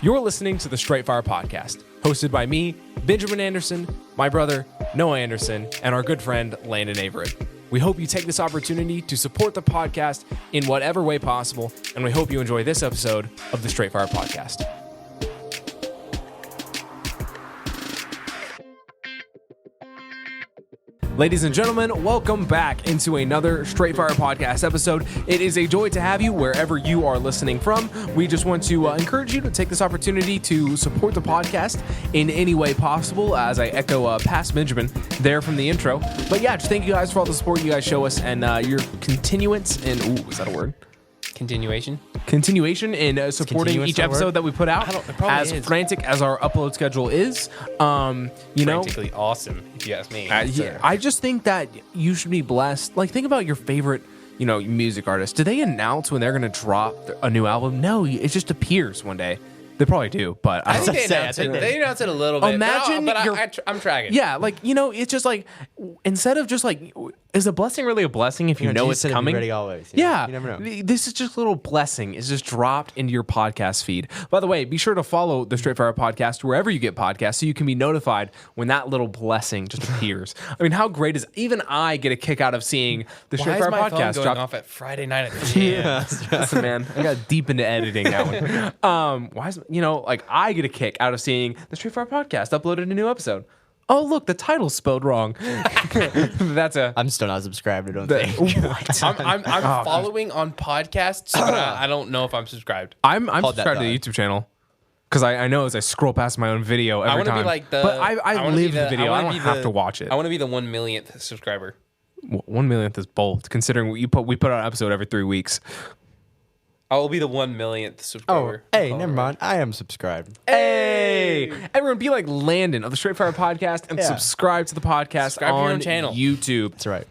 You're listening to the Straight Fire Podcast, hosted by me, Benjamin Anderson, my brother, Noah Anderson, and our good friend, Landon Averett. We hope you take this opportunity to support the podcast in whatever way possible, and we hope you enjoy this episode of the Straight Fire Podcast. Ladies and gentlemen, welcome back into another Straight Fire Podcast episode. It is a joy to have you wherever you are listening from. We just want to encourage you to take this opportunity to support the podcast in any way possible, as I echo past Benjamin there from the intro. But yeah, just thank you guys for all the support you guys show us and your continuance in, is that a word? Continuation In supporting each episode that we put out. As frantic as our upload schedule is, frantically awesome, if you ask me. I just think that you should be blessed. Like, think about your favorite, music artist. Do they announce when they're going to drop a new album? No, it just appears one day. They probably do, but I think they announce it. They announce it a little bit. Imagine, I'm tracking. Yeah, it's just like, instead of just like, is a blessing really a blessing if you know it's coming? Ready always. Yeah, you never know. This is just a little blessing. It's just dropped into your podcast feed. By the way, be sure to follow the Straight Fire Podcast wherever you get podcasts, so you can be notified when that little blessing just appears. I mean, how great is? Even I get a kick out of seeing the Straight Fire Podcast Podcast going off at Friday night at the gym. Listen, man, I got deep into editing that one. Why is I get a kick out of seeing the Straight Fire Podcast uploaded a new episode. Oh, look, the title's spelled wrong. I'm still not subscribed, I don't think. What? I'm following on podcasts, but I don't know if I'm subscribed. I'm subscribed to the YouTube channel. Because I know as I scroll past my own video every time. I want to be like but I live the video. I don't have to watch it. I want to be the 1 millionth subscriber. 1 millionth is bold, considering we put out an episode every 3 weeks. I will be the 1 millionth subscriber. Hey, never mind. I am subscribed. Hey! Everyone be like Landon of the Straight Fire Podcast and subscribe to the podcast subscribe on to your own channel. YouTube. That's right.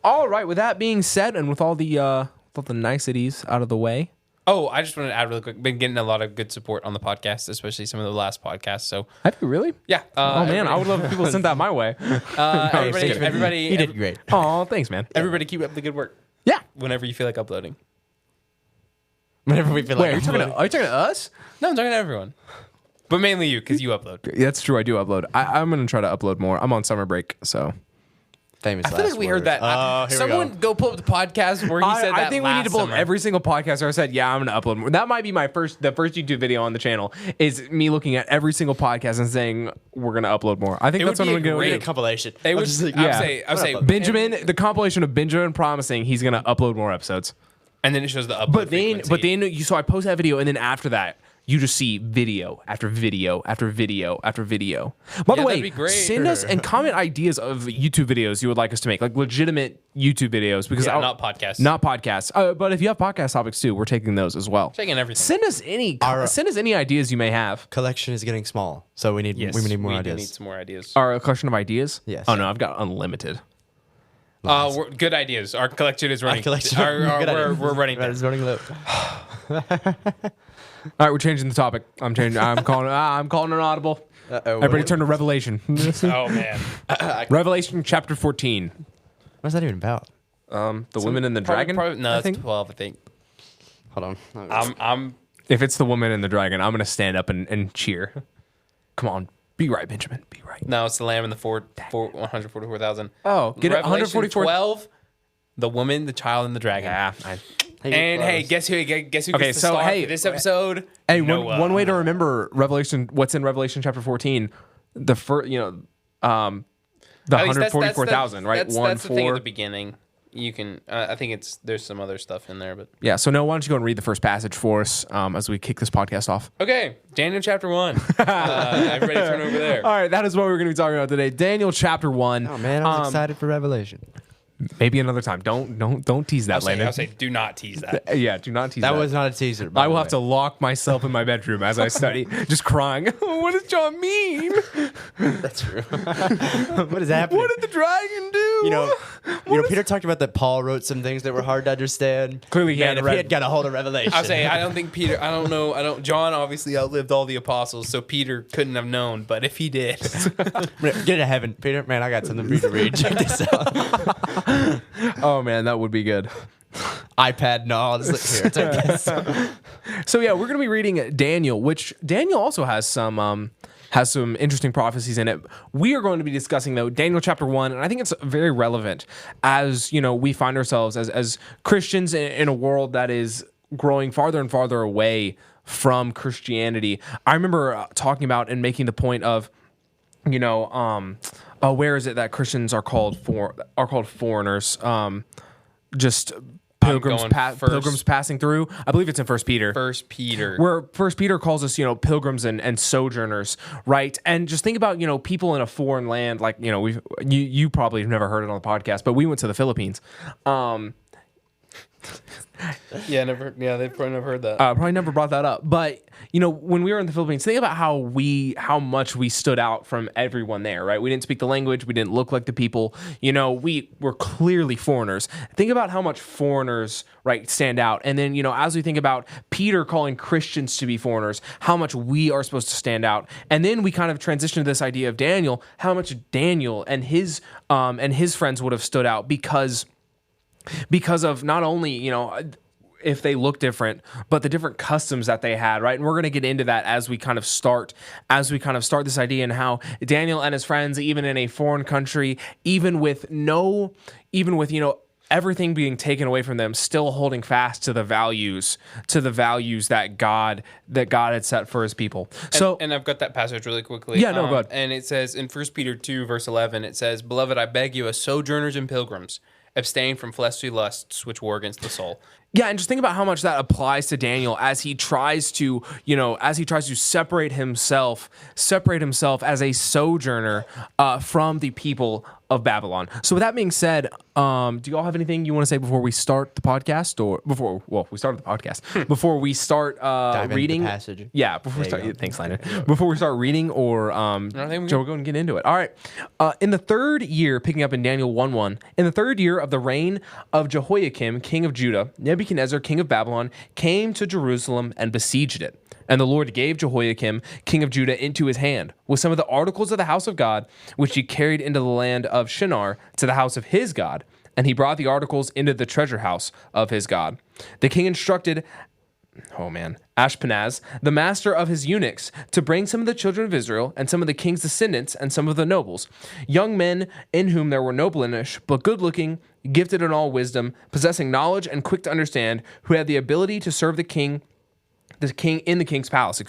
All right, with that being said, and with all the niceties out of the way. Oh, I just wanted to add really quick. Been getting a lot of good support on the podcast, especially some of the last podcasts. So have you really? Yeah. Oh man, I would love if people sent that my way. Everybody, you did great. Oh, thanks, man. Everybody, keep up the good work. Yeah. Whenever you feel like uploading. Whenever we feel like. Wait, are you talking to us? No, I'm talking to everyone. But mainly you, because you upload. Yeah, that's true. I do upload. I'm going to try to upload more. I'm on summer break, so. Famous. I feel like we heard that. Someone go pull up the podcast where he said that. I think we need to pull up every single podcast where I said, yeah, I'm going to upload more. That might be the first YouTube video on the channel is me looking at every single podcast and saying we're going to upload more. I think that's what I'm going to do. Compilation. I would say Benjamin, the compilation of Benjamin promising he's going to upload more episodes. And then it shows the upload frequency. But then you saw I post that video, and then after that, you just see video after video after video after video. By the way, send us and comment ideas of YouTube videos you would like us to make, like legitimate YouTube videos. Because not podcasts. Not podcasts. But if you have podcast topics too, we're taking those as well. Taking everything. Send us any ideas you may have. Collection is getting small, so we need more ideas. We need some more ideas. Our collection of ideas? Yes. Oh no, I've got unlimited. Good ideas. Our collection is running. We're running. It's running low. All right, we're changing the topic. I'm calling an audible. Everybody turn to Revelation. Oh man. Revelation chapter 14. What's that even about? The woman and the dragon? It's 12, I think. Hold on. I'm If it's the woman and the dragon, I'm going to stand up and cheer. Come on. Be right, Benjamin. Be right. No, it's the lamb and the 144,000. Oh, get it? 144. 12, the woman, the child, and the dragon. Yeah. Hey, guess who gets the star for this episode? Hey, one way to remember Revelation, what's in Revelation chapter 14, the first, the 144,000, right? That's the thing at the beginning. You can, I think there's some other stuff in there, but yeah. So Noah, why don't you go and read the first passage for us as we kick this podcast off? Okay, Daniel chapter 1. Everybody turn over there. All right, that is what we're going to be talking about today. Daniel chapter 1. Oh man, I was excited for Revelation. Maybe another time. Don't tease that, Landon. I'll say, do not tease that. Yeah, do not tease that. That was not a teaser. I will have to lock myself in my bedroom as I study, just crying. What does John mean? That's true. What is happening? What did the dragon do? Peter talked about that Paul wrote some things that were hard to understand. Clearly, he he had got a hold of Revelation. I'll say, I don't think Peter, I don't know. John obviously outlived all the apostles, so Peter couldn't have known, but if he did. Get to heaven. Peter, man, I got something for you to read. Check this out. Oh, man, that would be good. iPad. No, here, take this. So yeah, we're going to be reading Daniel, which Daniel also has some interesting prophecies in it. We are going to be discussing though Daniel chapter 1, and I think it's very relevant as we find ourselves as Christians in a world that is growing farther and farther away from Christianity. I remember talking about and making the point of, where is it that Christians are called foreigners? Just pilgrims passing through. I believe it's in First Peter. First Peter, where First Peter calls us, pilgrims and sojourners, right? And just think about, people in a foreign land, like you probably have never heard it on the podcast, but we went to the Philippines. Yeah, never. Yeah, they've probably never heard that. Probably never brought that up. But when we were in the Philippines, think about how much we stood out from everyone there, right? We didn't speak the language. We didn't look like the people. We were clearly foreigners. Think about how much foreigners, right, stand out. And then as we think about Peter calling Christians to be foreigners, how much we are supposed to stand out. And then we kind of transition to this idea of Daniel, how much Daniel and his friends would have stood out because of not only, if they look different, but the different customs that they had, right? And we're going to get into that as we kind of start this idea and how Daniel and his friends, even in a foreign country, even with everything being taken away from them, still holding fast to the values that God had set for his people. And I've got that passage really quickly. Yeah, no, go ahead. And it says in 1 Peter 2, verse 11, it says, "Beloved, I beg you, as sojourners and pilgrims, abstain from fleshly lusts which war against the soul." Yeah, and just think about how much that applies to Daniel as he tries to, separate himself as a sojourner from the people of Babylon. So with that being said, do you all have anything you want to say before we start the podcast, or we started the podcast before we start reading the passage? Yeah, before we start. Thanks, Landon. Before we start reading, or so we're going to get into it. All right. In the third year, picking up in Daniel 1:1, in the third year of the reign of Jehoiakim, king of Judah, Nebuchadnezzar, king of Babylon, came to Jerusalem and besieged it. And the Lord gave Jehoiakim, king of Judah, into his hand, with some of the articles of the house of God, which he carried into the land of Shinar to the house of his God. And he brought the articles into the treasure house of his God. The king instructed Ashpenaz, the master of his eunuchs, to bring some of the children of Israel and some of the king's descendants and some of the nobles, young men in whom there were no blemish, but good-looking, gifted in all wisdom, possessing knowledge and quick to understand, who had the ability to serve the king in the king's palace,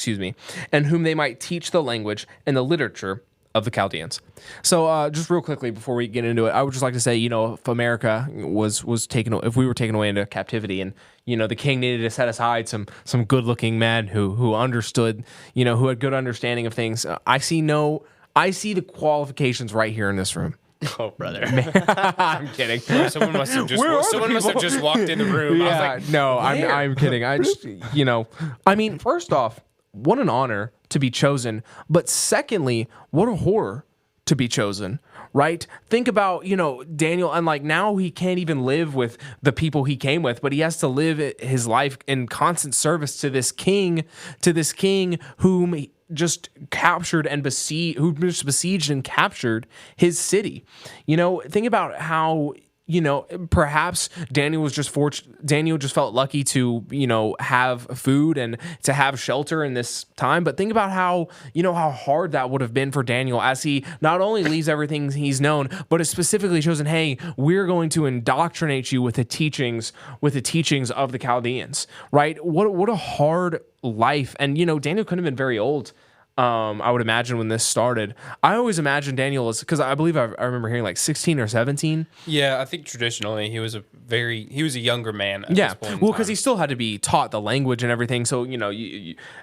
and whom they might teach the language and the literature of the Chaldeans. So just real quickly before we get into it, I would just like to say, if America was taken, if we were taken away into captivity, and the king needed to set aside some good-looking men who understood, who had good understanding of things. I see the qualifications right here in this room. Oh, brother. I'm kidding. Someone must have just walked in the room. Yeah, I was like, no, I'm kidding. I just, first off, what an honor to be chosen. But secondly, what a horror to be chosen, right? Think about, Daniel, and now he can't even live with the people he came with, but he has to live his life in constant service to this king whom he just captured and besieged and captured his city. Think about how, perhaps Daniel just felt lucky to, have food and to have shelter in this time. But think about how hard that would have been for Daniel as he not only leaves everything he's known, but is specifically chosen, hey, we're going to indoctrinate you with the teachings of the Chaldeans, right? What a hard life. And, Daniel couldn't have been very old. I would imagine when this started. I always imagined Daniel as, because I believe I remember hearing 16 or 17. Yeah, I think traditionally he was a younger man at this point. Well, because he still had to be taught the language and everything. So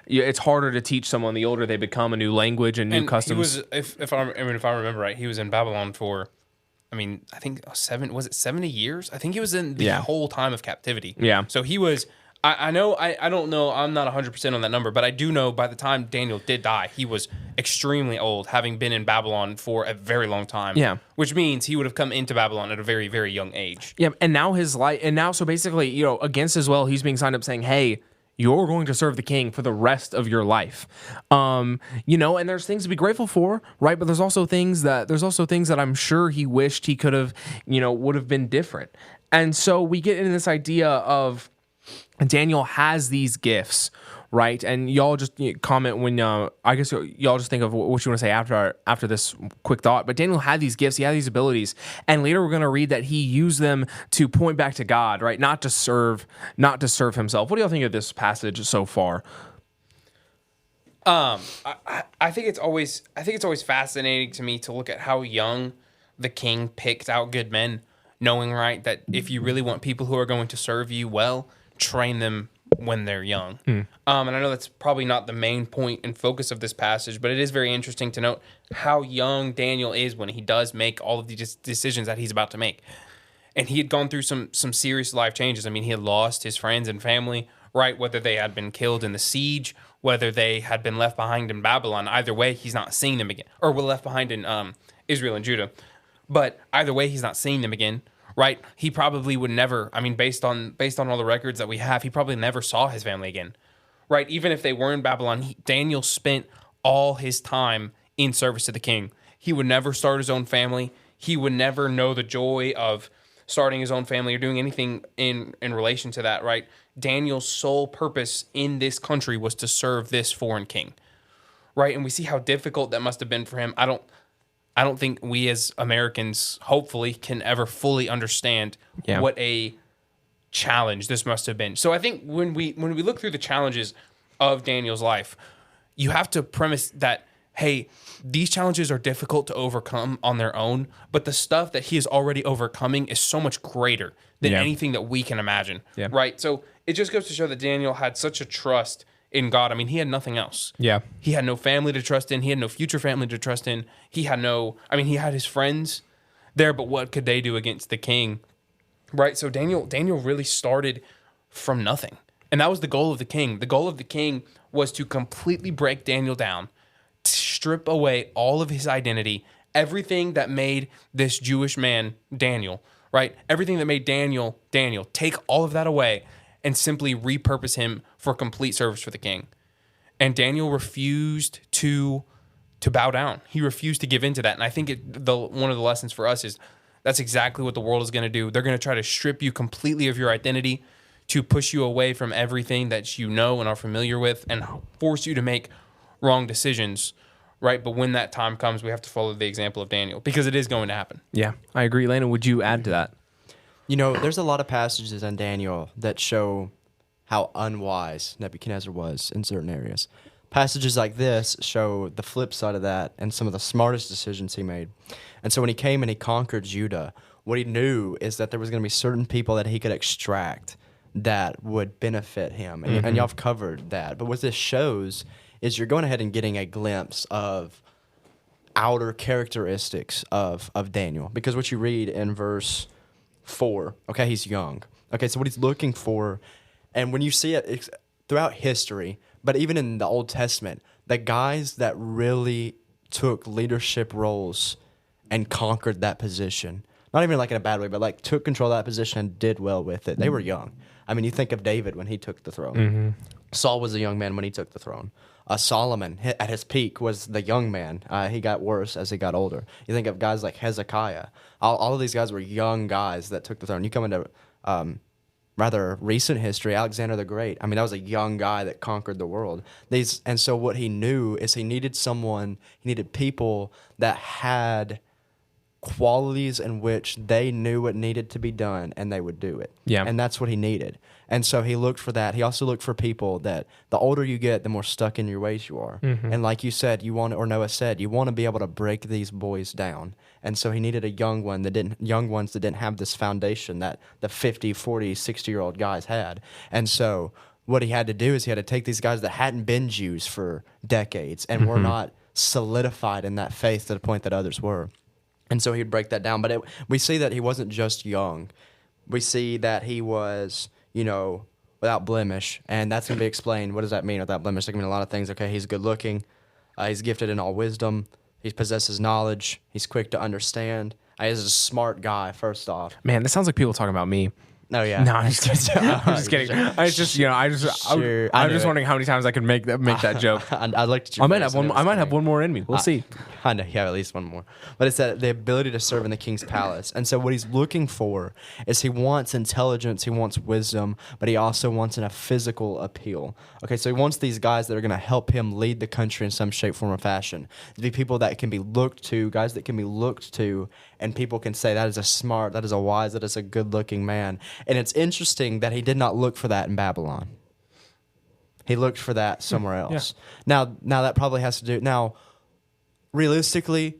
it's harder to teach someone the older they become a new language and new customs. He was, if I remember right, he was in Babylon for, I think 70 years? I think he was in the whole time of captivity. Yeah. So he was. I know, I don't know, I'm not 100% on that number, but I do know by the time Daniel did die, he was extremely old, having been in Babylon for a very long time. Yeah. Which means he would have come into Babylon at a very, very young age. Yeah, and now his life, so basically, against his will, he's being signed up saying, hey, you're going to serve the king for the rest of your life. You know, and there's things to be grateful for, right? But there's also things that I'm sure he wished he could have, you know, would have been different. And so we get into this idea of Daniel has these gifts, right? And y'all just comment when I guess y'all just think of what you want to say after this quick thought. But Daniel had these gifts, he had these abilities, and later we're going to read that he used them to point back to God, right? Not to serve himself. What do y'all think of this passage so far? I think it's always fascinating to me to look at how young the king picked out good men, knowing, right, that if you really want people who are going to serve you well, train them when they're young. And I know that's probably not the main point and focus of this passage, but it is very interesting to note how young Daniel is when he does make all of these decisions that he's about to make. And he had gone through some serious life changes. I mean, he had lost his friends and family, right? Whether they had been killed in the siege, whether they had been left behind in Babylon. Either way, he's not seeing them again. Or were left behind in Israel and Judah. But either way, he's not seeing them again. Right, he probably would never. I mean, based on all the records that we have, he probably never saw his family again. Right, even if they were in Babylon, Daniel spent all his time in service to the king. He would never start his own family. He would never know the joy of starting his own family or doing anything in relation to that. Right, Daniel's sole purpose in this country was to serve this foreign king. Right, and we see how difficult that must have been for him. I don't think we as Americans, hopefully, can ever fully understand what a challenge this must have been. So I think when we look through the challenges of Daniel's life, you have to premise that, hey, these challenges are difficult to overcome on their own, but the stuff that he is already overcoming is so much greater than anything that we can imagine, right? So it just goes to show that Daniel had such a trust in God. I mean, he had nothing else. Yeah. He had no family to trust in. He had no future family to trust in. He had his friends there, but what could they do against the king? Right? So Daniel really started from nothing. And that was the goal of the king. The goal of the king was to completely break Daniel down, to strip away all of his identity, everything that made this Jewish man Daniel, right? Everything that made Daniel, take all of that away and simply repurpose him for complete service for the king. And Daniel refused to bow down. He refused to give in to that. And I think one of the lessons for us is that's exactly what the world is going to do. They're going to try to strip you completely of your identity, to push you away from everything that you know and are familiar with, and force you to make wrong decisions, right? But when that time comes, we have to follow the example of Daniel, because it is going to happen. Yeah, I agree. Landon, would you add to that? You know, there's a lot of passages in Daniel that show how unwise Nebuchadnezzar was in certain areas. Passages like this show the flip side of that and some of the smartest decisions he made. And so when he came and he conquered Judah, what he knew is that there was going to be certain people that he could extract that would benefit him. And y'all have covered that. But what this shows is you're going ahead and getting a glimpse of outer characteristics of Daniel. Because what you read in verse 4, okay, he's young. Okay, so what he's looking for, and when you see it, it's throughout history, but even in the Old Testament, the guys that really took leadership roles and conquered that position, not even like in a bad way, but like took control of that position and did well with it, they were young. I mean, you think of David when he took the throne. Saul was a young man when he took the throne. Solomon, at his peak, was the young man. He got worse as he got older. You think of guys like Hezekiah. All of these guys were young guys that took the throne. You come into rather recent history, Alexander the Great. I mean, that was a young guy that conquered the world. And so what he knew is he needed people that had qualities in which they knew what needed to be done and they would do it. Yeah. And that's what he needed. And so he looked for that. He also looked for people that the older you get, the more stuck in your ways you are. And like you said, Noah said, you want to be able to break these boys down. And so he needed young ones that didn't have this foundation that the 50, 40, 60-year-old guys had. And so what he had to do is he had to take these guys that hadn't been Jews for decades and were not solidified in that faith to the point that others were. And so he'd break that down. But we see that he wasn't just young. We see that he was, without blemish. And that's going to be explained. What does that mean, without blemish? That can mean a lot of things. Okay, he's good looking. He's gifted in all wisdom. He possesses knowledge. He's quick to understand. He's a smart guy, first off. Man, this sounds like people talking about me. No, yeah. No, I'm just kidding. I'm just kidding. I was just, Sure, I I'm knew just it. wondering how many times I could make that joke. I looked at your I might face have and one. it was I might have coming. one more in me. We'll see. I know you have at least one more. But it's that the ability to serve in the king's palace. And so what he's looking for is he wants intelligence, he wants wisdom, but he also wants a physical appeal. Okay, so he wants these guys that are going to help him lead the country in some shape, form, or fashion. To be people that can be looked to, guys that can be looked to, and people can say that is a smart, that is a wise, that is a good-looking man. And it's interesting that he did not look for that in Babylon. He looked for that somewhere else. Now that probably has to do. Now, realistically,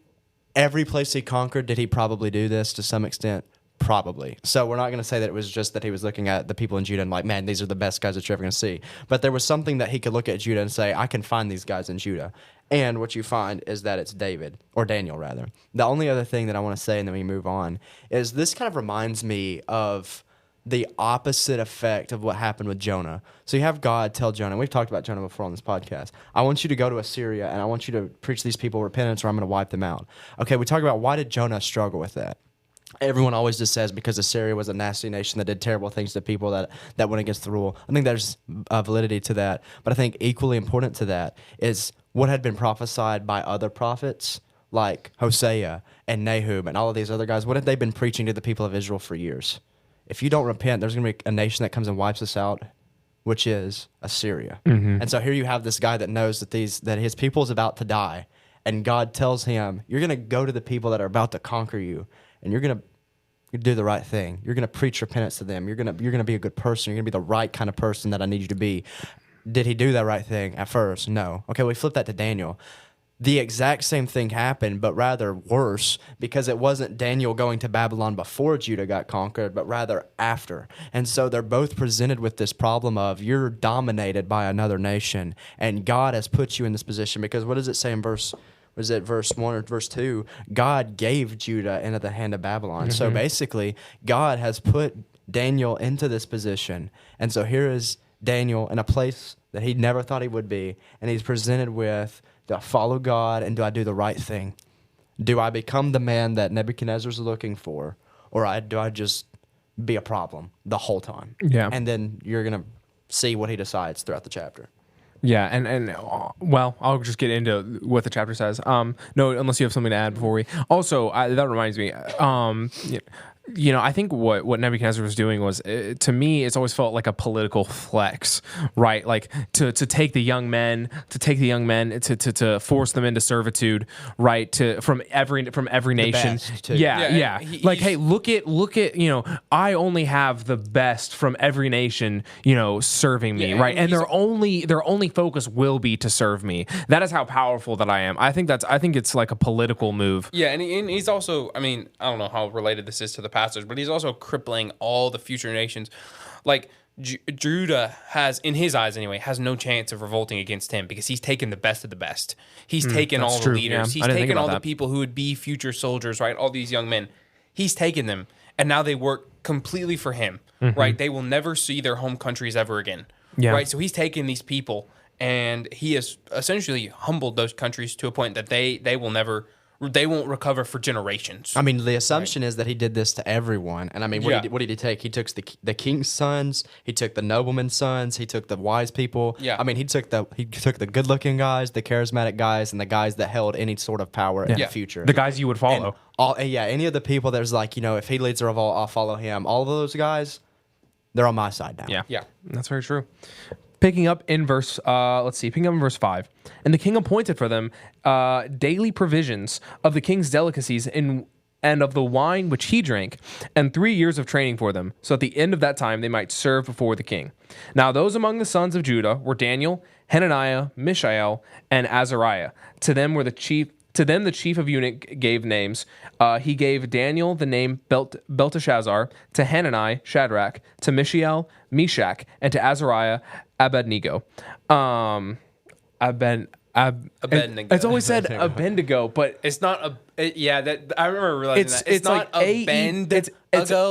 every place he conquered, did he probably do this to some extent? Probably. So we're not going to say that it was just that he was looking at the people in Judah and like, man, these are the best guys that you're ever going to see. But there was something that he could look at Judah and say, I can find these guys in Judah. And what you find is that it's David, or Daniel rather. The only other thing that I want to say, and then we move on, is this kind of reminds me of the opposite effect of what happened with Jonah. So you have God tell Jonah, and we've talked about Jonah before on this podcast, I want you to go to Assyria and I want you to preach these people repentance or I'm going to wipe them out. Okay, we talk about why did Jonah struggle with that? Everyone always just says because Assyria was a nasty nation that did terrible things to people that went against the rule. I think there's validity to that. But I think equally important to that is what had been prophesied by other prophets like Hosea and Nahum and all of these other guys. What had they been preaching to the people of Israel for years? If you don't repent, there's going to be a nation that comes and wipes us out, which is Assyria. And so here you have this guy that knows that his people is about to die, and God tells him, you're going to go to the people that are about to conquer you, and you're going to do the right thing. You're going to preach repentance to them. You're going to be a good person. You're going to be the right kind of person that I need you to be. Did he do that right thing at first? No. Okay, we flip that to Daniel. The exact same thing happened, but rather worse, because it wasn't Daniel going to Babylon before Judah got conquered, but rather after. And so they're both presented with this problem of you're dominated by another nation, and God has put you in this position. Because what does it say in verse 1 or verse 2? God gave Judah into the hand of Babylon. So basically, God has put Daniel into this position. And so here is Daniel in a place that he never thought he would be, and he's presented with, do I follow God and do I do the right thing? Do I become the man that Nebuchadnezzar's looking for, or do I just be a problem the whole time? Yeah. And then you're going to see what he decides throughout the chapter. Yeah, and well, I'll just get into what the chapter says. No, unless you have something to add before we. Also, that reminds me. I think what Nebuchadnezzar was doing was, to me, it's always felt like a political flex, right? Like to take the young men, to force them into servitude, right? From every nation. best, too. Yeah. Yeah, Hey, look at I only have the best from every nation, serving me, Yeah, right? And he's- their only focus will be to serve me. That is how powerful that I am. I think it's like a political move. Yeah, and he's also, I don't know how related this is to the passage, but he's also crippling all the future nations. Like, Judah has, in his eyes anyway, has no chance of revolting against him because he's taken the best of the best. He's taken that's all the true, leaders. yeah. He's I didn't think taken about all the that. people who would be future soldiers, right? All these young men. He's taken them, and now they work completely for him, right? They will never see their home countries ever again, Yeah. right? So he's taken these people, and he has essentially humbled those countries to a point that they won't recover for generations. I mean, the assumption is that he did this to everyone. And I mean, Yeah. what did he take? He took the king's sons. He took the noblemen's sons. He took the wise people. Yeah. I mean, he took the good-looking guys, the charismatic guys, and the guys that held any sort of power in Yeah. the future. The guys you would follow. Any of the people there's like, if he leads a revolt, I'll follow him. All of those guys, they're on my side now. Yeah. Yeah. That's very true. Picking up in verse 5. And the king appointed for them daily provisions of the king's delicacies and of the wine which he drank, and 3 years of training for them, so at the end of that time they might serve before the king. Now those among the sons of Judah were Daniel, Hananiah, Mishael, and Azariah. To them the chief of eunuch gave names. He gave Daniel the name Belteshazzar, to Hanani, Shadrach, to Mishael, Meshach, and to Azariah, Abednego. Abednego. It's always said Abednego, but It's not that I remember realizing It's- that. It's it's not like A-E- Abednego. It's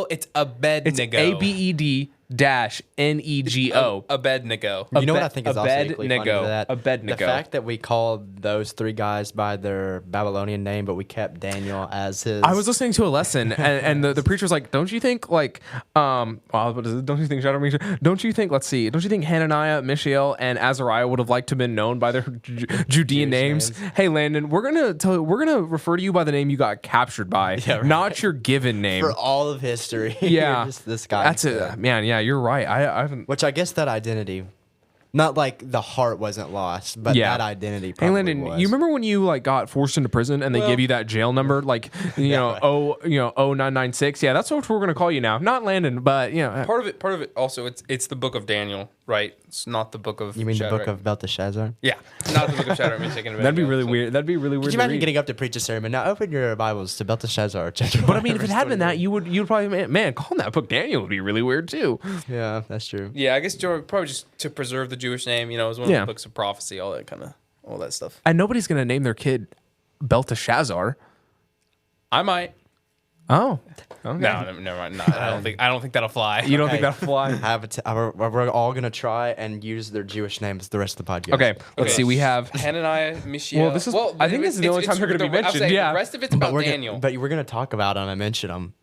it's Abednego. Abednego. Abednego. Abednego. You know what I think is also equally funny Abednego. to that? Abednego. The fact that we called those three guys by their Babylonian name, but we kept Daniel as his. I was listening to a lesson, and the preacher was like, "Don't you think don't you think Shadrach, Meshach? Don't you think? Let's see. Don't you think Hananiah, Mishael, and Azariah would have liked to have been known by their Judean names? Hey, Landon, we're gonna refer to you by the name you got captured by, not your given name for all of history. Yeah, You're just this guy. That's it, man. Yeah, you're right. I haven't. Which I guess that identity, not like the heart wasn't lost, but Yeah. that identity Hey, probably Landon, was. you remember when you like got forced into prison and they give you that jail number, like 0996? Yeah, that's what we're gonna call you now. Not Landon, but Part of it also it's the book of Daniel, right? It's not the book of You mean Shadrach. the book of Belteshazzar? Yeah, not the book of Shadrach, Meshach, and Abednego. that'd be really So- weird. That'd be really weird. Could you to imagine read. getting up to preach a sermon? Now open your Bibles to Belteshazzar chapter. But I mean, if it verse had been that, 21. you'd probably man calling that book Daniel would be really weird too. Yeah, that's true. Yeah, I guess probably just to preserve the Jewish name. It was one of Yeah. the books of prophecy, all that stuff. And nobody's gonna name their kid Belteshazzar. I might. Oh, okay. No, never mind. No, I don't think that'll fly. You don't Okay. think that'll fly? We're all gonna try and use their Jewish names the rest of the podcast. Okay, let's see. We have. Hananiah, Mishael. Well, this is- I think this is the only time they're gonna be mentioned, yeah. The rest of it's But about we're Daniel. gonna, but we're gonna talk about them and mention them,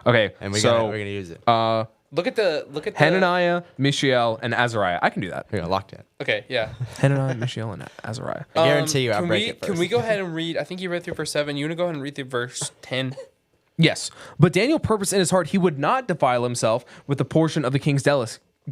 Okay, and so we're gonna use it. Look at the Hananiah, Mishael, and Azariah. I can do that. We're gonna lock it. Okay, yeah. Hananiah, Mishael, and Azariah. I guarantee you, I'll can break we it can first. we go ahead and read? I think you read through verse 7. You want to go ahead and read through verse 10? Yes, but Daniel purposed in his heart he would not defile himself with the portion of the king's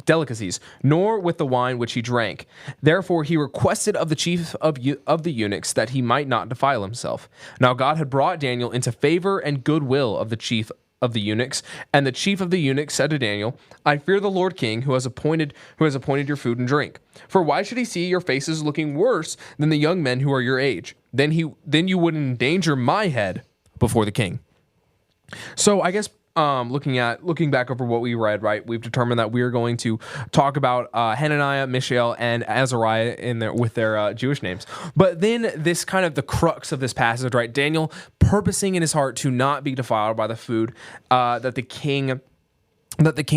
delicacies, nor with the wine which he drank. Therefore he requested of the chief of the eunuchs that he might not defile himself. Now God had brought Daniel into favor and goodwill of the chief of the eunuchs, and the chief of the eunuchs said to Daniel, I fear the Lord King who has appointed your food and drink. For why should he see your faces looking worse than the young men who are your age? Then you would endanger my head before the king. So I guess looking back over what we read, right, we've determined that we are going to talk about Hananiah, Mishael, and Azariah with their Jewish names. But then this kind of the crux of this passage, right? Daniel purposing in his heart to not be defiled by the food that the king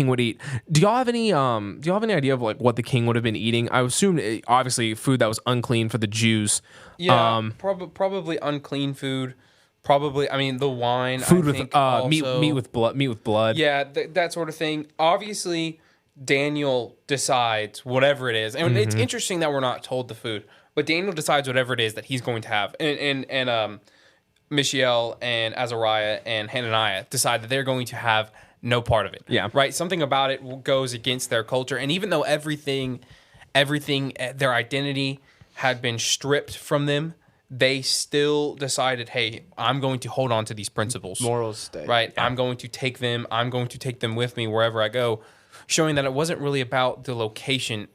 would eat. Do y'all have any idea of like what the king would have been eating? I assume obviously food that was unclean for the Jews. Yeah, probably unclean food. Probably, I mean, the wine. Food I with think also, meat with blood. Yeah, that sort of thing. Obviously, Daniel decides whatever it is, and it's interesting that we're not told the food, but Daniel decides whatever it is that he's going to have, and Mishael and Azariah and Hananiah decide that they're going to have no part of it. Yeah, right. Something about it goes against their culture, and even though everything, their identity had been stripped from them, they still decided, hey, I'm going to hold on to these principles. Morals stay. Right. Yeah. I'm going to take them with me wherever I go, showing that it wasn't really about the location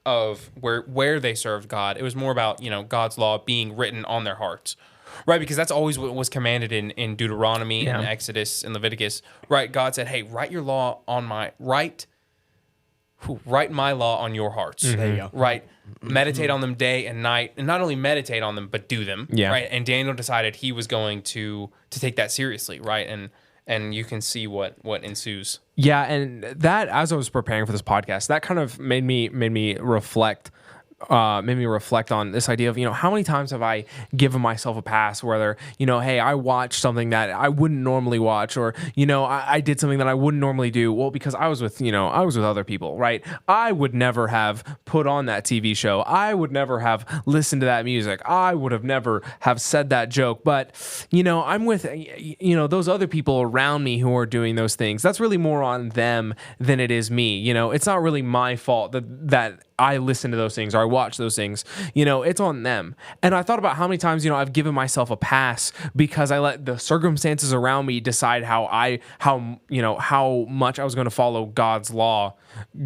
of where they served God. It was more about, God's law being written on their hearts. Right, because that's always what was commanded in Deuteronomy and Exodus and Leviticus. Right, God said, hey, write my law on your hearts. There you go. Right. Meditate on them day and night, and not only meditate on them, but do them. Yeah. Right. And Daniel decided he was going to take that seriously. Right. And you can see what ensues. Yeah, and that as I was preparing for this podcast, that kind of made me reflect. Made me reflect on this idea of, how many times have I given myself a pass whether, hey, I watched something that I wouldn't normally watch, or, I did something that I wouldn't normally do. Well, because I was with other people, right? I would never have put on that TV show. I would never have listened to that music. I would have never have said that joke. But, I'm with, those other people around me who are doing those things. That's really more on them than it is me. It's not really my fault that I listen to those things or I watch those things. It's on them. And I thought about how many times, I've given myself a pass because I let the circumstances around me decide how much I was going to follow God's law,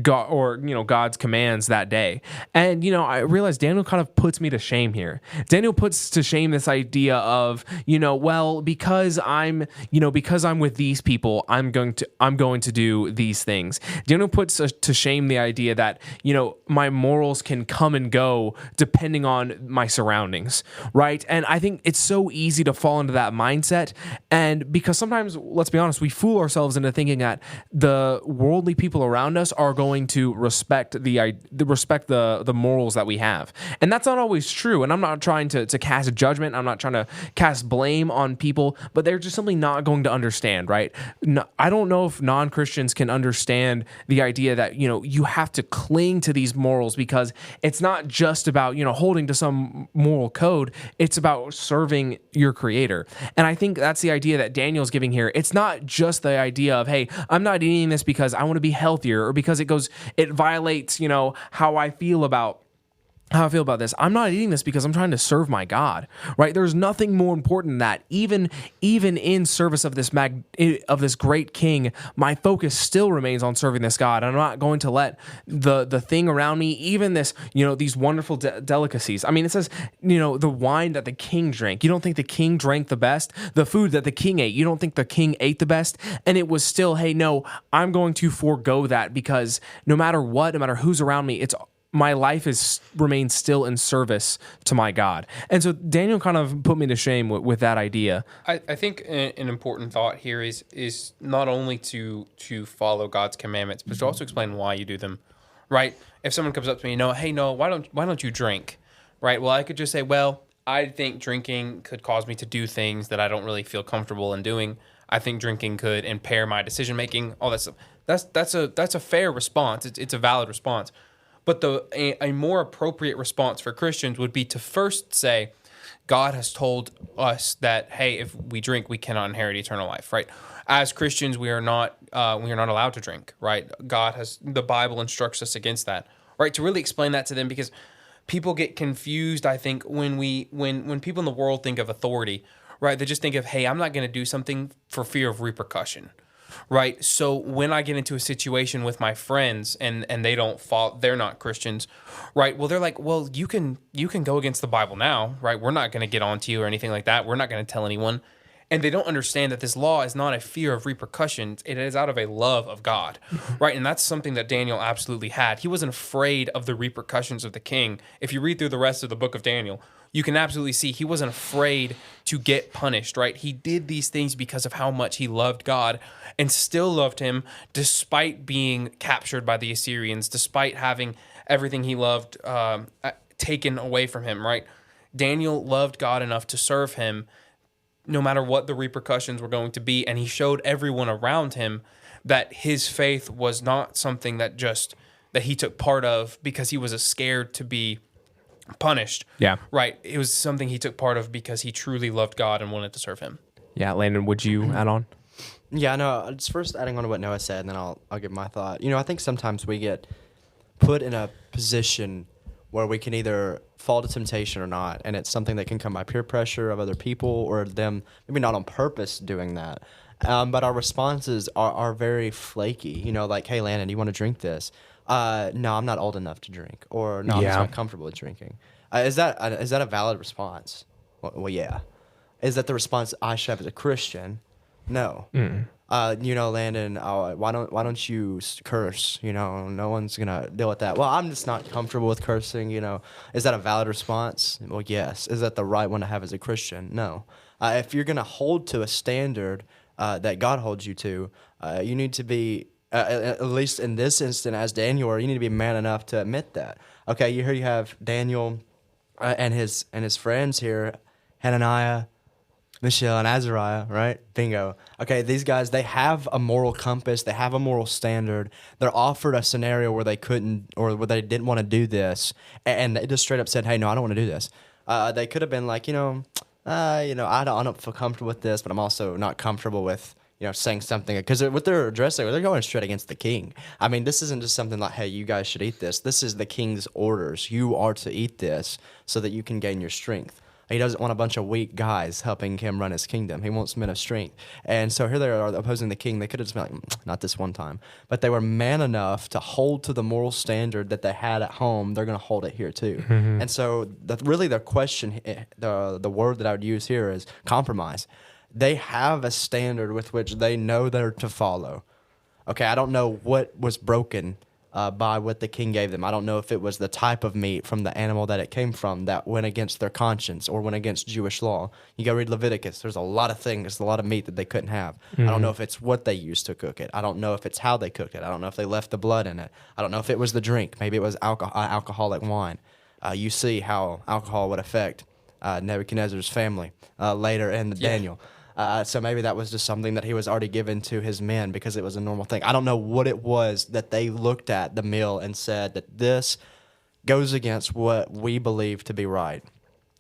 God's commands that day. And, I realized Daniel kind of puts me to shame here. Daniel puts to shame this idea of, because I'm with these people, I'm going to do these things. Daniel puts to shame the idea that, my my morals can come and go depending on my surroundings, right? And I think it's so easy to fall into that mindset. And because sometimes, let's be honest, we fool ourselves into thinking that the worldly people around us are going to respect the morals that we have. And that's not always true. And I'm not trying to cast a judgment. I'm not trying to cast blame on people, but they're just simply not going to understand, right? No, I don't know if non-Christians can understand the idea that, you have to cling to these morals, because it's not just about, holding to some moral code. It's about serving your creator. And I think that's the idea that Daniel's giving here. It's not just the idea of, hey, I'm not eating this because I want to be healthier, or because it violates, how I feel about this. I'm not eating this because I'm trying to serve my God, right? There's nothing more important than that. Even in service of this great king, my focus still remains on serving this God. I'm not going to let the thing around me, even this, these wonderful delicacies. I mean, it says, the wine that the king drank. You don't think the king drank the best? The food that the king ate. You don't think the king ate the best? And it was still, hey, no, I'm going to forego that, because no matter what, no matter who's around me, my life remains still in service to my God. And so Daniel kind of put me to shame with that idea. I think an important thought here is not only to follow God's commandments, but to also explain why you do them, right? If someone comes up to me, hey, no, why don't you drink, right? Well, I could just say, well, I think drinking could cause me to do things that I don't really feel comfortable in doing. I think drinking could impair my decision making, all that stuff. That's a fair response. It's a valid response. But a more appropriate response for Christians would be to first say, God has told us that, hey, if we drink, we cannot inherit eternal life, right? As Christians, we are not allowed to drink, right? The Bible instructs us against that, right? To really explain that to them, because people get confused, I think, when people in the world think of authority, right? They just think of, hey, I'm not going to do something for fear of repercussion. Right. So when I get into a situation with my friends and they they're not Christians, right? Well, they're like, well, you can go against the Bible now, right? We're not going to get on to you or anything like that. We're not going to tell anyone. And they don't understand that this law is not a fear of repercussions. It is out of a love of God, right? And that's something that Daniel absolutely had. He wasn't afraid of the repercussions of the king. If you read through the rest of the book of Daniel, you can absolutely see he wasn't afraid to get punished, right? He did these things because of how much he loved God and still loved him despite being captured by the Assyrians, despite having everything he loved taken away from him, right? Daniel loved God enough to serve him no matter what the repercussions were going to be, and he showed everyone around him that his faith was not something that he took part of because he was scared to be punished. Yeah. Right. It was something he took part of because he truly loved God and wanted to serve him. Yeah, Landon, would you add on? Yeah, no, just first adding on to what Noah said, and then I'll give my thought. I think sometimes we get put in a position where we can either fall to temptation or not, and it's something that can come by peer pressure of other people or them maybe not on purpose doing that. But our responses are very flaky. Like, hey, Landon, do you want to drink this? No, I'm not old enough to drink. Or, no, I'm just not comfortable with drinking. Is that a valid response? Well, yeah. Is that the response I should have as a Christian? No. Landon, why don't you curse? No one's gonna deal with that. Well, I'm just not comfortable with cursing. Is that a valid response? Well, yes. Is that the right one to have as a Christian? No. If you're gonna hold to a standard that God holds you to, you need to be, at least in this instant, as Daniel, you need to be man enough to admit that. Okay, here you have Daniel and his friends here, Hananiah, Mishael, and Azariah, right? Bingo. Okay, these guys, they have a moral compass. They have a moral standard. They're offered a scenario where they couldn't or where they didn't want to do this, and they just straight up said, hey, no, I don't want to do this. They could have been like, I don't feel comfortable with this, but I'm also not comfortable with, saying something. Because what they're addressing, they're going straight against the king. I mean, this isn't just something like, hey, you guys should eat this. This is the king's orders. You are to eat this so that you can gain your strength. He doesn't want a bunch of weak guys helping him run his kingdom. He wants men of strength. And so here they are opposing the king. They could have just been like, not this one time. But they were man enough to hold to the moral standard that they had at home. They're going to hold it here too. Mm-hmm. And so really the question, the word that I would use here is compromise. They have a standard with which they know they're to follow. Okay, I don't know what was broken by what the king gave them. I don't know if it was the type of meat from the animal that it came from that went against their conscience or went against Jewish law. You go read Leviticus. There's a lot of things, a lot of meat that they couldn't have. I don't know if it's what they used to cook it. I don't know if it's how they cooked it. I don't know if they left the blood in it. I don't know if it was the drink. Maybe it was alcoholic wine. You see how alcohol would affect Nebuchadnezzar's family later in Daniel. So maybe that was just something that he was already given to his men because it was a normal thing. I don't know what it was that they looked at the meal and said that this goes against what we believe to be right.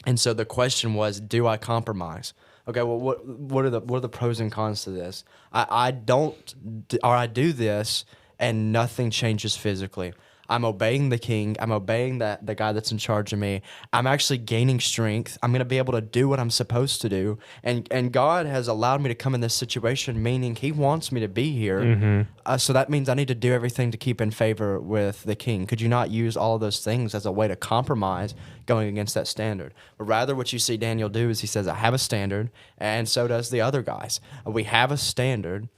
And so the question was, do I compromise? Okay, well, what are the pros and cons to this? I do this and nothing changes physically. I'm obeying the king. I'm obeying the guy that's in charge of me. I'm actually gaining strength. I'm going to be able to do what I'm supposed to do. And God has allowed me to come in this situation, meaning he wants me to be here. So that means I need to do everything to keep in favor with the king. Could you not use all of those things as a way to compromise going against that standard? But rather what you see Daniel do is he says, I have a standard, and so does the other guys. We have a standard,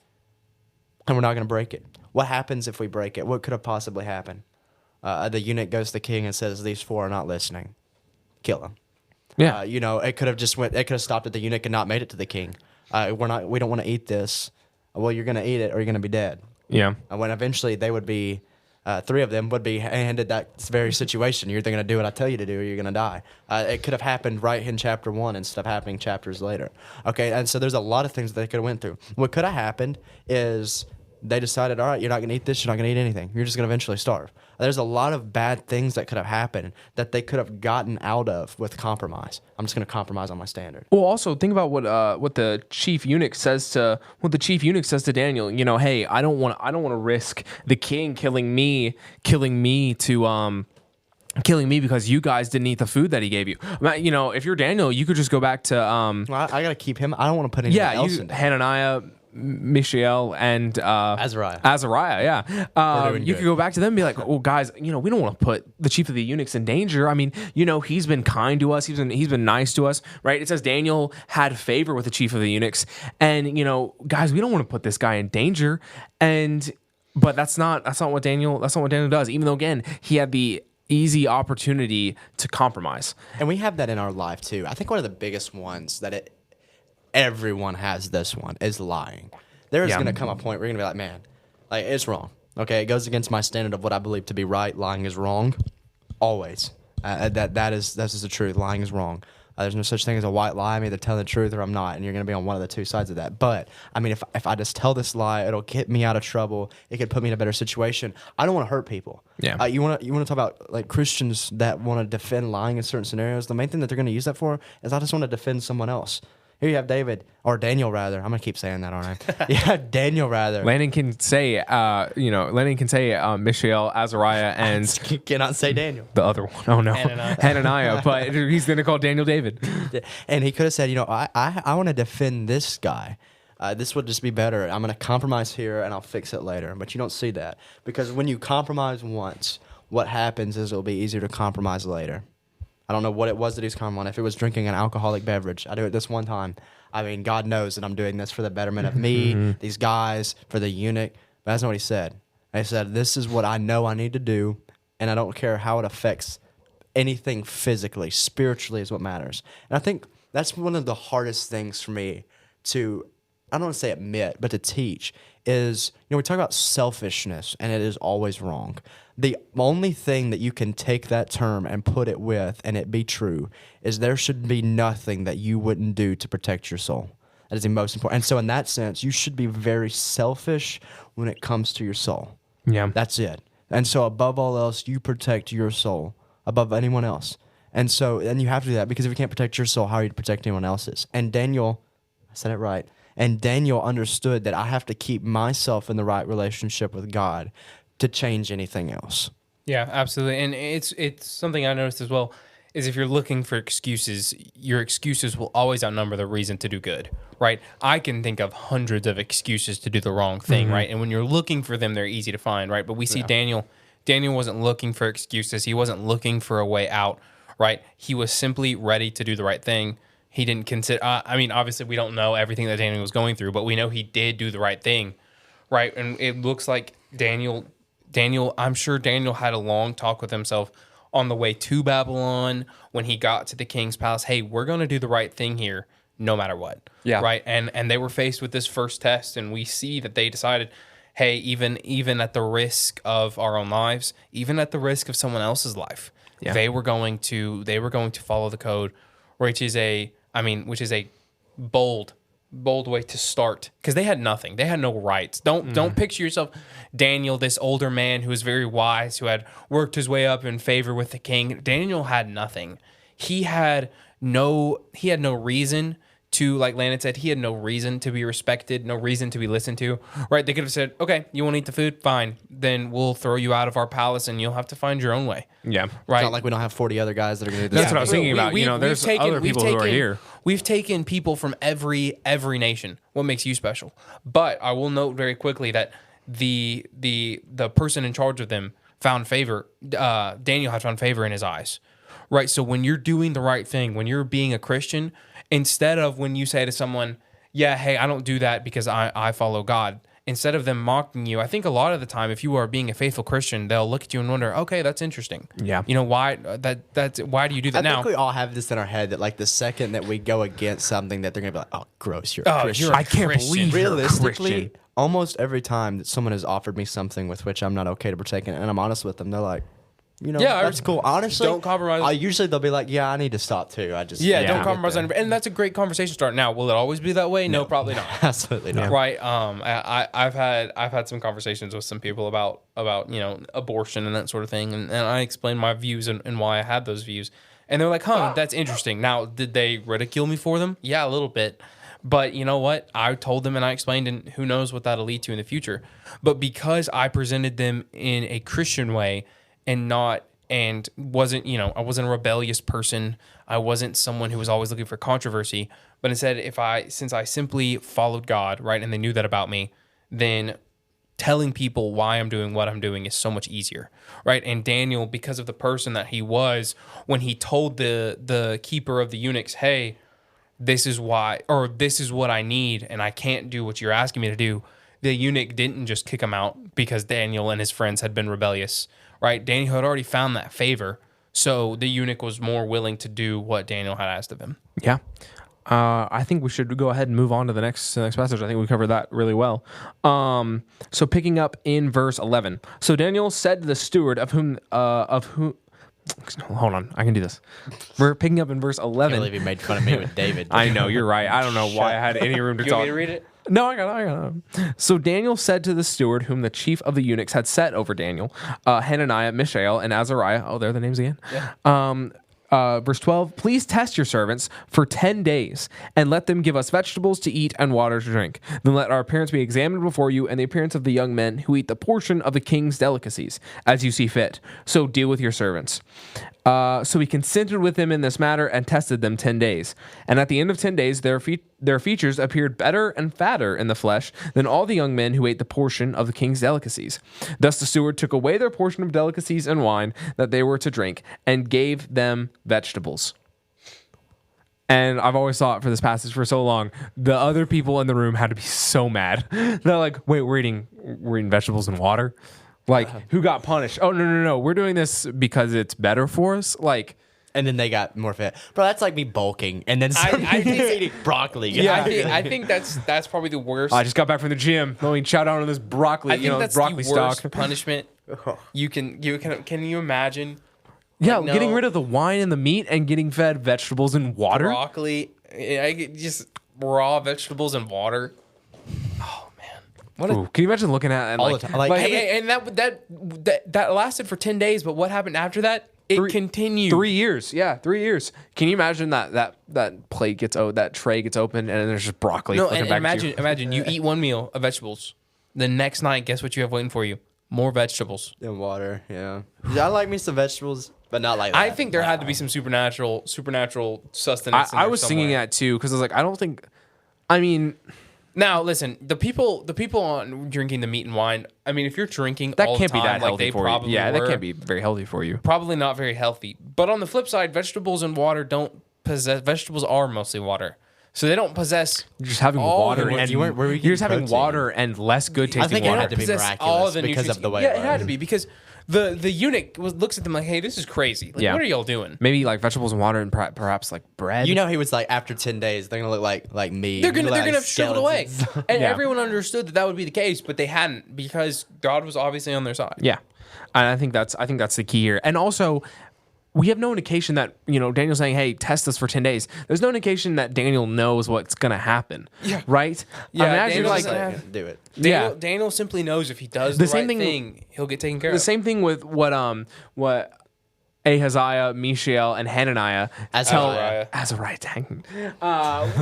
and we're not going to break it. What happens if we break it? What could have possibly happened? The eunuch goes to the king and says, "These four are not listening. Kill them." Yeah. It could have It could have stopped at the eunuch and not made it to the king. We don't want to eat this. Well, you're going to eat it, or you're going to be dead. Yeah. And when eventually they would be, three of them would be handed that very situation. You're either going to do what I tell you to do, or you're going to die. It could have happened right in chapter 1 instead of happening chapters later. Okay, and so there's a lot of things that they could have went through. What could have happened is they decided, all right, you're not going to eat this, you're not going to eat anything. You're just going to eventually starve. There's a lot of bad things that could have happened that they could have gotten out of with compromise. I'm just going to compromise on my standard. Well, also think about what the chief eunuch says to Daniel. Hey, I don't want to risk the king killing me because you guys didn't eat the food that he gave you. If you're Daniel, you could just go back to Well, I got to keep him. I don't want to put anyone else in there. Hananiah, Mishael, and Azariah. Yeah. You could go back to them and be like, "Oh, guys, we don't want to put the chief of the eunuchs in danger. I mean, he's been kind to us. He's been nice to us, right? It says Daniel had favor with the chief of the eunuchs, and guys, we don't want to put this guy in danger. But that's not what Daniel does. Even though, again, he had the easy opportunity to compromise. And we have that in our life too. I think one of the biggest ones that everyone has this one is lying. There is going to come a point where you're going to be like, man, like it's wrong. Okay, it goes against my standard of what I believe to be right. Lying is wrong, always. That's just the truth. Lying is wrong. There's no such thing as a white lie. I'm either telling the truth or I'm not, and you're going to be on one of the two sides of that. But I mean, if I just tell this lie, it'll get me out of trouble. It could put me in a better situation. I don't want to hurt people. Yeah. You want to talk about like Christians that want to defend lying in certain scenarios. The main thing that they're going to use that for is I just want to defend someone else. Here you have Daniel rather. I'm gonna keep saying that, aren't I? Yeah, Daniel rather. Landon can say, Mishael, Azariah, and cannot say Daniel. The other one. Oh no, Hananiah. But he's gonna call Daniel David. And he could have said, I want to defend this guy. This would just be better. I'm gonna compromise here, and I'll fix it later. But you don't see that because when you compromise once, what happens is it'll be easier to compromise later. I don't know what it was that he's coming on. If it was drinking an alcoholic beverage, I do it this one time. I mean, God knows that I'm doing this for the betterment of me, these guys, for the eunuch. But that's not what he said. He said, this is what I know I need to do, and I don't care how it affects anything physically. Spiritually is what matters. And I think that's one of the hardest things for me to, I don't want to say admit, but to teach is, we talk about selfishness, and it is always wrong. The only thing that you can take that term and put it with and it be true is there should be nothing that you wouldn't do to protect your soul. That is the most important. And so in that sense, you should be very selfish when it comes to your soul. Yeah. That's it. And so above all else, you protect your soul above anyone else. And you have to do that because if you can't protect your soul, how are you to protect anyone else's? And Daniel, I said it right, and Daniel understood that I have to keep myself in the right relationship with God to change anything else. Yeah, absolutely. And it's something I noticed as well, is if you're looking for excuses, your excuses will always outnumber the reason to do good, right? I can think of hundreds of excuses to do the wrong thing, right? And when you're looking for them, they're easy to find, right? But we see Daniel wasn't looking for excuses. He wasn't looking for a way out, right? He was simply ready to do the right thing. He didn't consider, obviously we don't know everything that Daniel was going through, but we know he did do the right thing, right? And it looks like Daniel Daniel, I'm sure Daniel had a long talk with himself on the way to Babylon when he got to the king's palace. Hey, we're going to do the right thing here no matter what. Yeah. Right. And they were faced with this first test, and we see that they decided, hey, even at the risk of our own lives, even at the risk of someone else's life, they were going to follow the code, which is a bold way to start, because they had nothing. They had no rights. Don't picture yourself Daniel, this older man who was very wise, who had worked his way up in favor with the king. Daniel had nothing. He had no reason to, like Landon said, he had no reason to be respected, no reason to be listened to, right? They could have said, okay, you want to eat the food? Fine. Then we'll throw you out of our palace and you'll have to find your own way. Yeah. Right. It's not like we don't have 40 other guys that are going to do That's this. what I was thinking about. There's other people who are here. We've taken people from every nation. What makes you special? But I will note very quickly that the person in charge of them found favor. Daniel had found favor in his eyes. Right. So when you're doing the right thing, when you're being a Christian, instead of when you say to someone, yeah, hey, I don't do that because I follow God, instead of them mocking you, I think a lot of the time, if you are being a faithful Christian, they'll look at you and wonder, okay, that's interesting. Yeah. You know, why why do you do that I now? think we all have this in our head that, like, the second that we go against something, that they're going to be like, oh, gross, you're a Christian. you're a I can't Christian. believe you're a Realistically, Christian. almost every time that someone has offered me something with which I'm not okay to partake in, and I'm honest with them, they're like, Yeah, that's cool. Honestly, don't compromise. Usually they'll be like, yeah, I need to stop too. Don't get compromise there. on it. And that's a great conversation start. Now, will it always be that way? No, probably not. Absolutely not. Right. I've had some conversations with some people about abortion and that sort of thing, and I explained my views and why I had those views, and they're like, that's interesting. Now, did they ridicule me for them? Yeah, a little bit. But you know what? I told them and I explained, and who knows what that'll lead to in the future. But because I presented them in a Christian way and wasn't I wasn't a rebellious person. I wasn't someone who was always looking for controversy. But instead, since I simply followed God, right, and they knew that about me, then telling people why I'm doing what I'm doing is so much easier, right? And Daniel, because of the person that he was, when he told the keeper of the eunuchs, hey, this is why, or this is what I need, and I can't do what you're asking me to do, the eunuch didn't just kick him out because Daniel and his friends had been rebellious, right? Daniel had already found that favor, so the eunuch was more willing to do what Daniel had asked of him. Yeah. I think we should go ahead and move on to the next passage. I think we covered that really well. So picking up in verse 11. So Daniel said to the steward of whom hold on, I can do this. We're picking up in verse 11. I can't believe you made fun of me with David. I know, you're right. I don't know why I had any room to You talk. want me to read it? No, I got it. So Daniel said to the steward, whom the chief of the eunuchs had set over Daniel, Hananiah, Mishael, and Azariah. Oh, there are the names again. Yeah. Verse 12, please test your servants for 10 days and let them give us vegetables to eat and water to drink. Then let our appearance be examined before you and the appearance of the young men who eat the portion of the king's delicacies as you see fit. So deal with your servants. So he consented with them in this matter and tested them 10 days. And at the end of 10 days, their features appeared better and fatter in the flesh than all the young men who ate the portion of the king's delicacies. Thus the steward took away their portion of delicacies and wine that they were to drink and gave them vegetables. And I've always thought for this passage for so long, the other people in the room had to be so mad. They're like, wait, we're eating vegetables and water? Like, who got punished? Oh, no. We're doing this because it's better for us? Like, And then they got more fat. Bro, that's like me bulking and then I think- eating broccoli. Yeah, I think that's probably the worst. I just got back from the gym. Let me chow down on this broccoli. I think that's broccoli the worst stock. punishment. Can you imagine? Yeah, Like, getting no. rid of the wine and the meat and getting fed vegetables and water. Broccoli, just raw vegetables and water. Oh man, what a Ooh, can you imagine looking at it and All like, the time. Like, hey, and that lasted for 10 days. But what happened after that? It continued. 3 years. Yeah, 3 years. Can you imagine that plate that tray gets opened and there's just broccoli? No, flicking and back to you? imagine you eat one meal of vegetables. The next night, guess what you have waiting for you? More vegetables. and water, yeah. I like me some vegetables, but not like that. I think there had to be some supernatural sustenance. in I there was thinking somewhere. that too because I was like, I don't think. I mean, Now, listen, the people on drinking the meat and wine. I mean, if you're drinking that all can't the be time, that like healthy they for you. probably Yeah, that were, can't be very healthy for you. probably not very healthy. But on the flip side, vegetables and water don't possess. Vegetables are mostly water, So they don't possess You're just having all water the and you weren't- were we you're just getting having protein? water and less good tasting think it water. had to be possess miraculous because of the way Yeah, it it had was. to be because the eunuch looks at them like, "Hey, this is crazy. Like, Yeah. what are y'all doing?" Maybe like vegetables and water and perhaps like bread. You know, he was like, after 10 days, they're gonna look like me. They're gonna Look like have shriveled away, skeletons. and Yeah. everyone understood that would be the case, but they hadn't because God was obviously on their side. Yeah, and I think that's the key here. And also, we have no indication that Daniel's saying, "Hey, test us for 10 days." There's no indication that Daniel knows what's gonna happen. Yeah. right. Yeah, I mean, actually, Daniel like doesn't have- do it. Daniel simply knows if he does The the, same right thing- thing, he'll get taken care the of. same thing with what Ahaziah, Mishael, and Hananiah Azariah. Azariah, dang.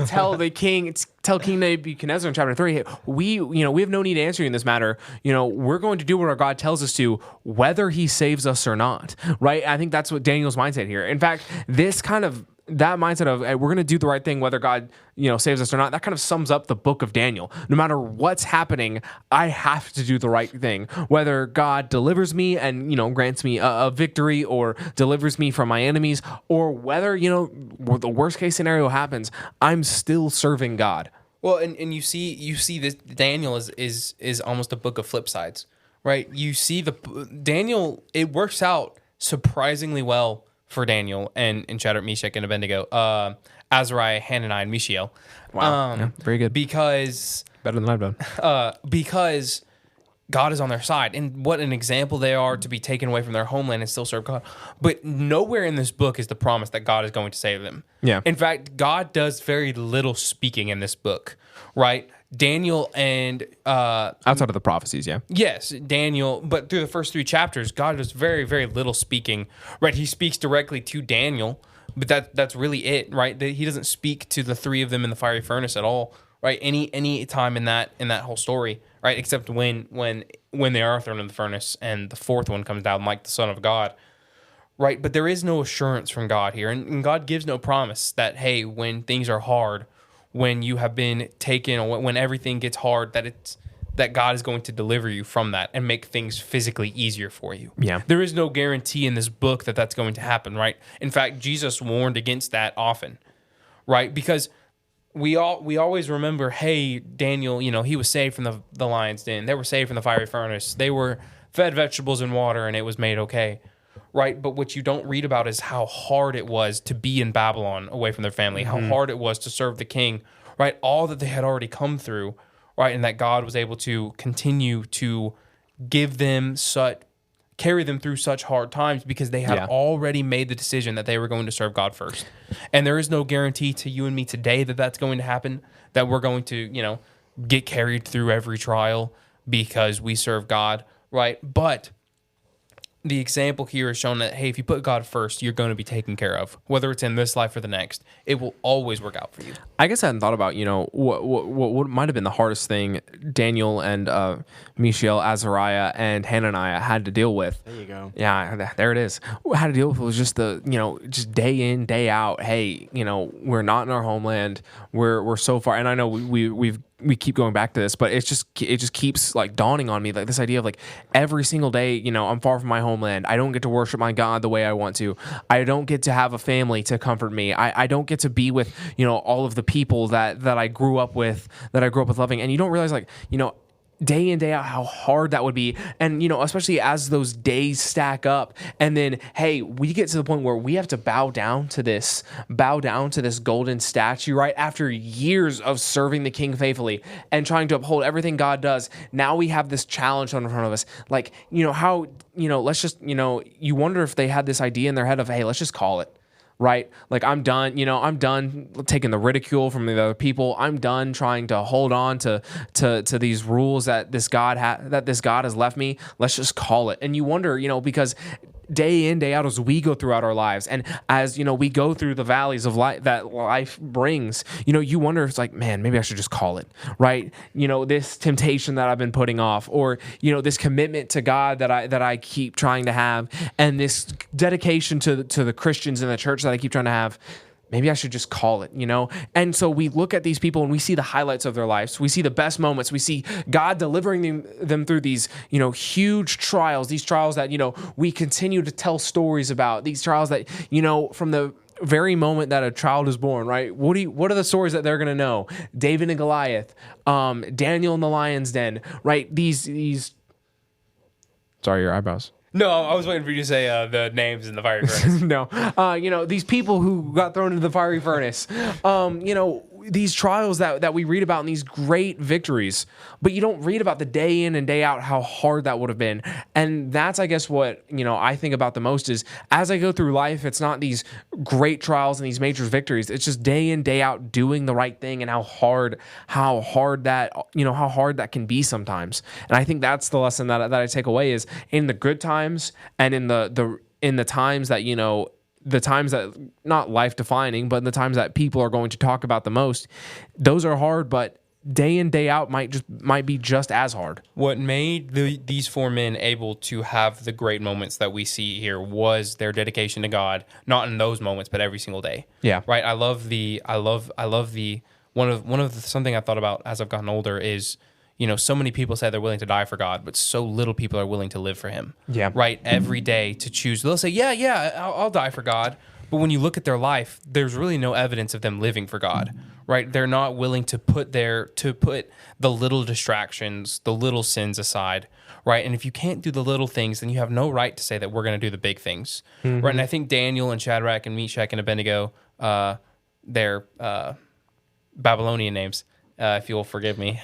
Tell King Nebuchadnezzar in chapter 3, we have no need to answer you in this matter. We're going to do what our God tells us to, whether he saves us or not, right? I think that's what Daniel's mindset here. In fact, that mindset of, hey, we're going to do the right thing, whether God, saves us or not, that kind of sums up the book of Daniel. No matter what's happening, I have to do the right thing, whether God delivers me and, grants me a victory or delivers me from my enemies, or whether, the worst case scenario happens, I'm still serving God. Well, and you see this Daniel is almost a book of flip sides, right? You see Daniel, it works out surprisingly well for Daniel and Shadrach, Meshach, and Abednego, Azariah, Hananiah, and Mishael. Wow. Yeah, very good. Because Better than I've done. because God is on their side, and what an example they are to be taken away from their homeland and still serve God. But nowhere in this book is the promise that God is going to save them. Yeah. In fact, God does very little speaking in this book, right? Daniel and Outside of the prophecies, yeah. yes, Daniel, but through the first 3 chapters, God does very, very little speaking, right? He speaks directly to Daniel, but that's really it, right? He doesn't speak to the 3 of them in the fiery furnace at all, right? Any time in that whole story, right? Except when they are thrown in the furnace and the 4th one comes down like the Son of God, right? But there is no assurance from God here, and God gives no promise that, hey, when things are hard, when you have been taken, or when everything gets hard, that God is going to deliver you from that and make things physically easier for you. Yeah. There is no guarantee in this book that that's going to happen, right? In fact, Jesus warned against that often, right? Because we always remember, hey, Daniel, he was saved from the lion's den. They were saved from the fiery furnace. They were fed vegetables and water, and it was made okay, right? But what you don't read about is how hard it was to be in Babylon away from their family, how hard it was to serve the king, right? All that they had already come through, right? And that God was able to continue to give them carry them through such hard times because they had already made the decision that they were going to serve God first. And there is no guarantee to you and me today that that's going to happen, that we're going to, get carried through every trial because we serve God, right? But the example here is shown that, hey, if you put God first, you're going to be taken care of. Whether it's in this life or the next, it will always work out for you. I guess I hadn't thought about, what might have been the hardest thing Daniel and Mishael, Azariah, and Hananiah had to deal with. There you go. Yeah, there it is. What I had to deal with was just just day in, day out. Hey, we're not in our homeland. We're so far, and I know we keep going back to this, but it just keeps like dawning on me, like this idea of like every single day, I'm far from my homeland. I don't get to worship my God the way I want to. I don't get to have a family to comfort me. I don't get to be with, all of the people that I grew up with loving. And you don't realize like, day in, day out, how hard that would be. And, especially as those days stack up and then, hey, we get to the point where we have to bow down to this golden statue, right? After years of serving the king faithfully and trying to uphold everything God does, now we have this challenge in front of us. Like, how, let's just, you wonder if they had this idea in their head of, hey, let's just call it. Right? Like I'm done, I'm done taking the ridicule from the other people. I'm done trying to hold on to these rules that this God has left me. Let's just call it. And you wonder, because day in, day out, as we go throughout our lives, and as we go through the valleys of life that life brings, you wonder if it's like, man, maybe I should just call it, right? This temptation that I've been putting off, or this commitment to God that I keep trying to have, and this dedication to the Christians in the church that I keep trying to have. Maybe I should just call it, And so we look at these people and we see the highlights of their lives. We see the best moments. We see God delivering them through these, huge trials, these trials that, we continue to tell stories about, these trials that, from the very moment that a child is born, right? What are the stories that they're gonna know? David and Goliath, Daniel in the lion's den, right? These. Sorry, your eyebrows. No, I was waiting for you to say the names in the fiery furnace. No, these people who got thrown into the fiery furnace, these trials that we read about and these great victories, but you don't read about the day in and day out how hard that would have been. And that's, I guess, what, I think about the most is as I go through life, it's not these great trials and these major victories. It's just day in, day out doing the right thing and how hard that can be sometimes. And I think that's the lesson that I take away is in the good times and in the times that, the times that not life defining, but in the times that people are going to talk about the most, those are hard, but day in, day out might be just as hard. What made these four men able to have the great moments that we see here was their dedication to God, not in those moments, but every single day. Yeah. Right. I love something I thought about as I've gotten older is, so many people say they're willing to die for God, but so little people are willing to live for him. Yeah. Right. Every day to choose. They'll say, I'll die for God. But when you look at their life, there's really no evidence of them living for God. Right. They're not willing to put the little distractions, the little sins aside. Right. And if you can't do the little things, then you have no right to say that we're going to do the big things. Mm-hmm. Right. And I think Daniel and Shadrach and Meshach and Abednego, their Babylonian names, if you'll forgive me.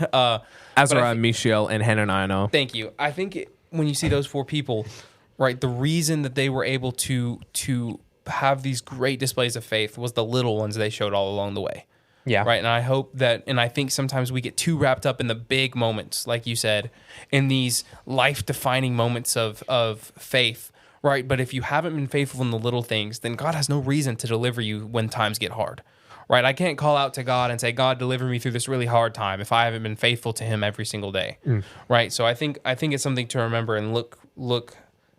Azariah, Mishael, and Hananiah. Thank you. I think when you see those four people, right, the reason that they were able to have these great displays of faith was the little ones they showed all along the way. Yeah. Right. And I hope that, and I think sometimes we get too wrapped up in the big moments, like you said, in these life-defining moments of faith. Right. But if you haven't been faithful in the little things, then God has no reason to deliver you when times get hard. Right, I can't call out to God and say, God, deliver me through this really hard time if I haven't been faithful to Him every single day. Right, so I think it's something to remember and look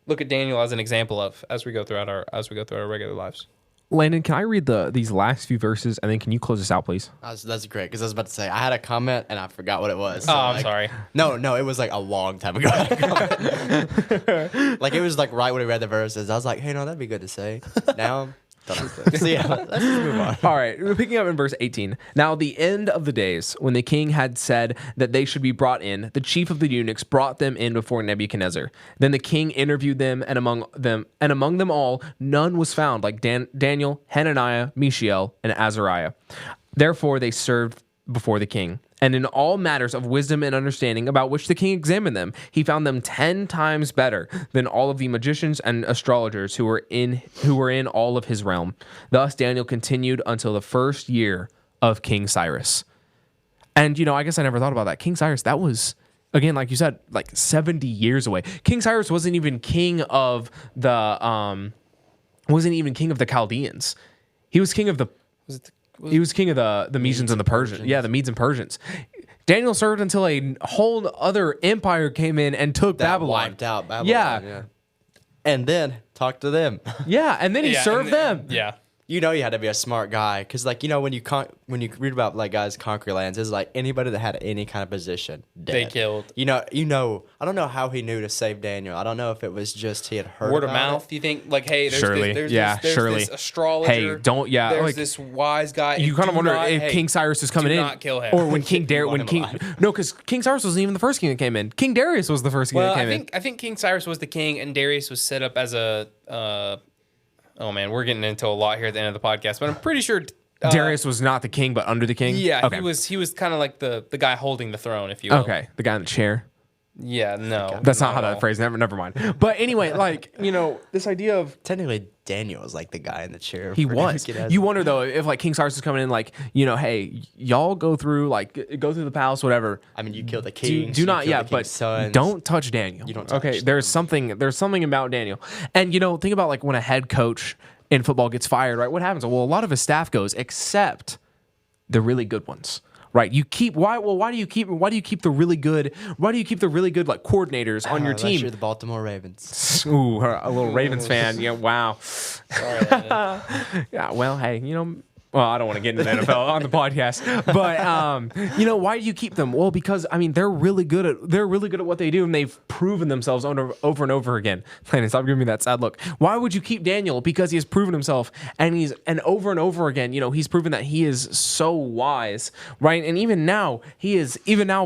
at Daniel as an example of as we go throughout our regular lives. Landon, can I read these last few verses and then can you close us out, please? That's great because I was about to say I had a comment and I forgot what it was. So I'm sorry. No, it was like a long time ago. Like it was like right when we read the verses. I was like, hey, no, that'd be good to say. Now. So yeah, let's just move on. All right, we're picking up in verse 18. Now, the end of the days, when the king had said that they should be brought in, the chief of the eunuchs brought them in before Nebuchadnezzar. Then the king interviewed them, and among them all, none was found like Daniel, Hananiah, Mishael, and Azariah. Therefore, they served before the king. And in all matters of wisdom and understanding about which the king examined them, he found them 10 times better than all of the magicians and astrologers who were in all of his realm. Thus Daniel continued until the first year of King Cyrus. And, I guess I never thought about that. King Cyrus, that was, again, like you said, like 70 years away. King Cyrus wasn't even king of the Chaldeans. He was king of the... He was king of the Medes and the Persians. Yeah, the Medes and Persians. Daniel served until a whole other empire came in and took Babylon. Wiped out Babylon. Yeah. And then talked to them. Yeah, and then he served them. Yeah. You had to be a smart guy because, like, when you read about like guys conquer lands, it's like anybody that had any kind of position, dead. They killed. I don't know how he knew to save Daniel. I don't know if it was just he had heard word of about mouth. it. You think like, hey, there's Surely. this, Surely. this astrologer. Hey, don't. Yeah, there's like, this wise guy. You kind of wonder if King Cyrus is coming in, not kill him. or when King Darius. Because King Cyrus wasn't even the first king that came in. King Darius was the first king that came in. I think King Cyrus was the king, and Darius was set up as a. Oh man, we're getting into a lot here at the end of the podcast, but I'm pretty sure Darius was not the king, but under the king. Yeah, okay. He was kind of like the guy holding the throne, if you will. Okay, the guy in the chair. Yeah, no, that's not how that phrase. Never mind. But anyway, like this idea of technically Daniel was like the guy in the chair. He was. You wonder though if like King Cyrus is coming in, like hey, y'all go through the palace, whatever. I mean, you kill the king. Do not, but sons. Don't touch Daniel. You don't. Touch them. There's something about Daniel, and think about like when a head coach in football gets fired, right? What happens? Well, a lot of his staff goes, except the really good ones. Right, you keep why do you keep the really good like coordinators on your team? You're the Baltimore Ravens. Ooh, a little Ravens fan. Yeah, wow. Sorry. Yeah, well, hey, Well, I don't want to get into the NFL on the podcast, but you know, why do you keep them? Well, because I mean, they're really good at what they do, and they've proven themselves over and over again. Landon, stop giving me that sad look. Why would you keep Daniel? Because he has proven himself, and over again, you know, he's proven that he is so wise, right? And even now,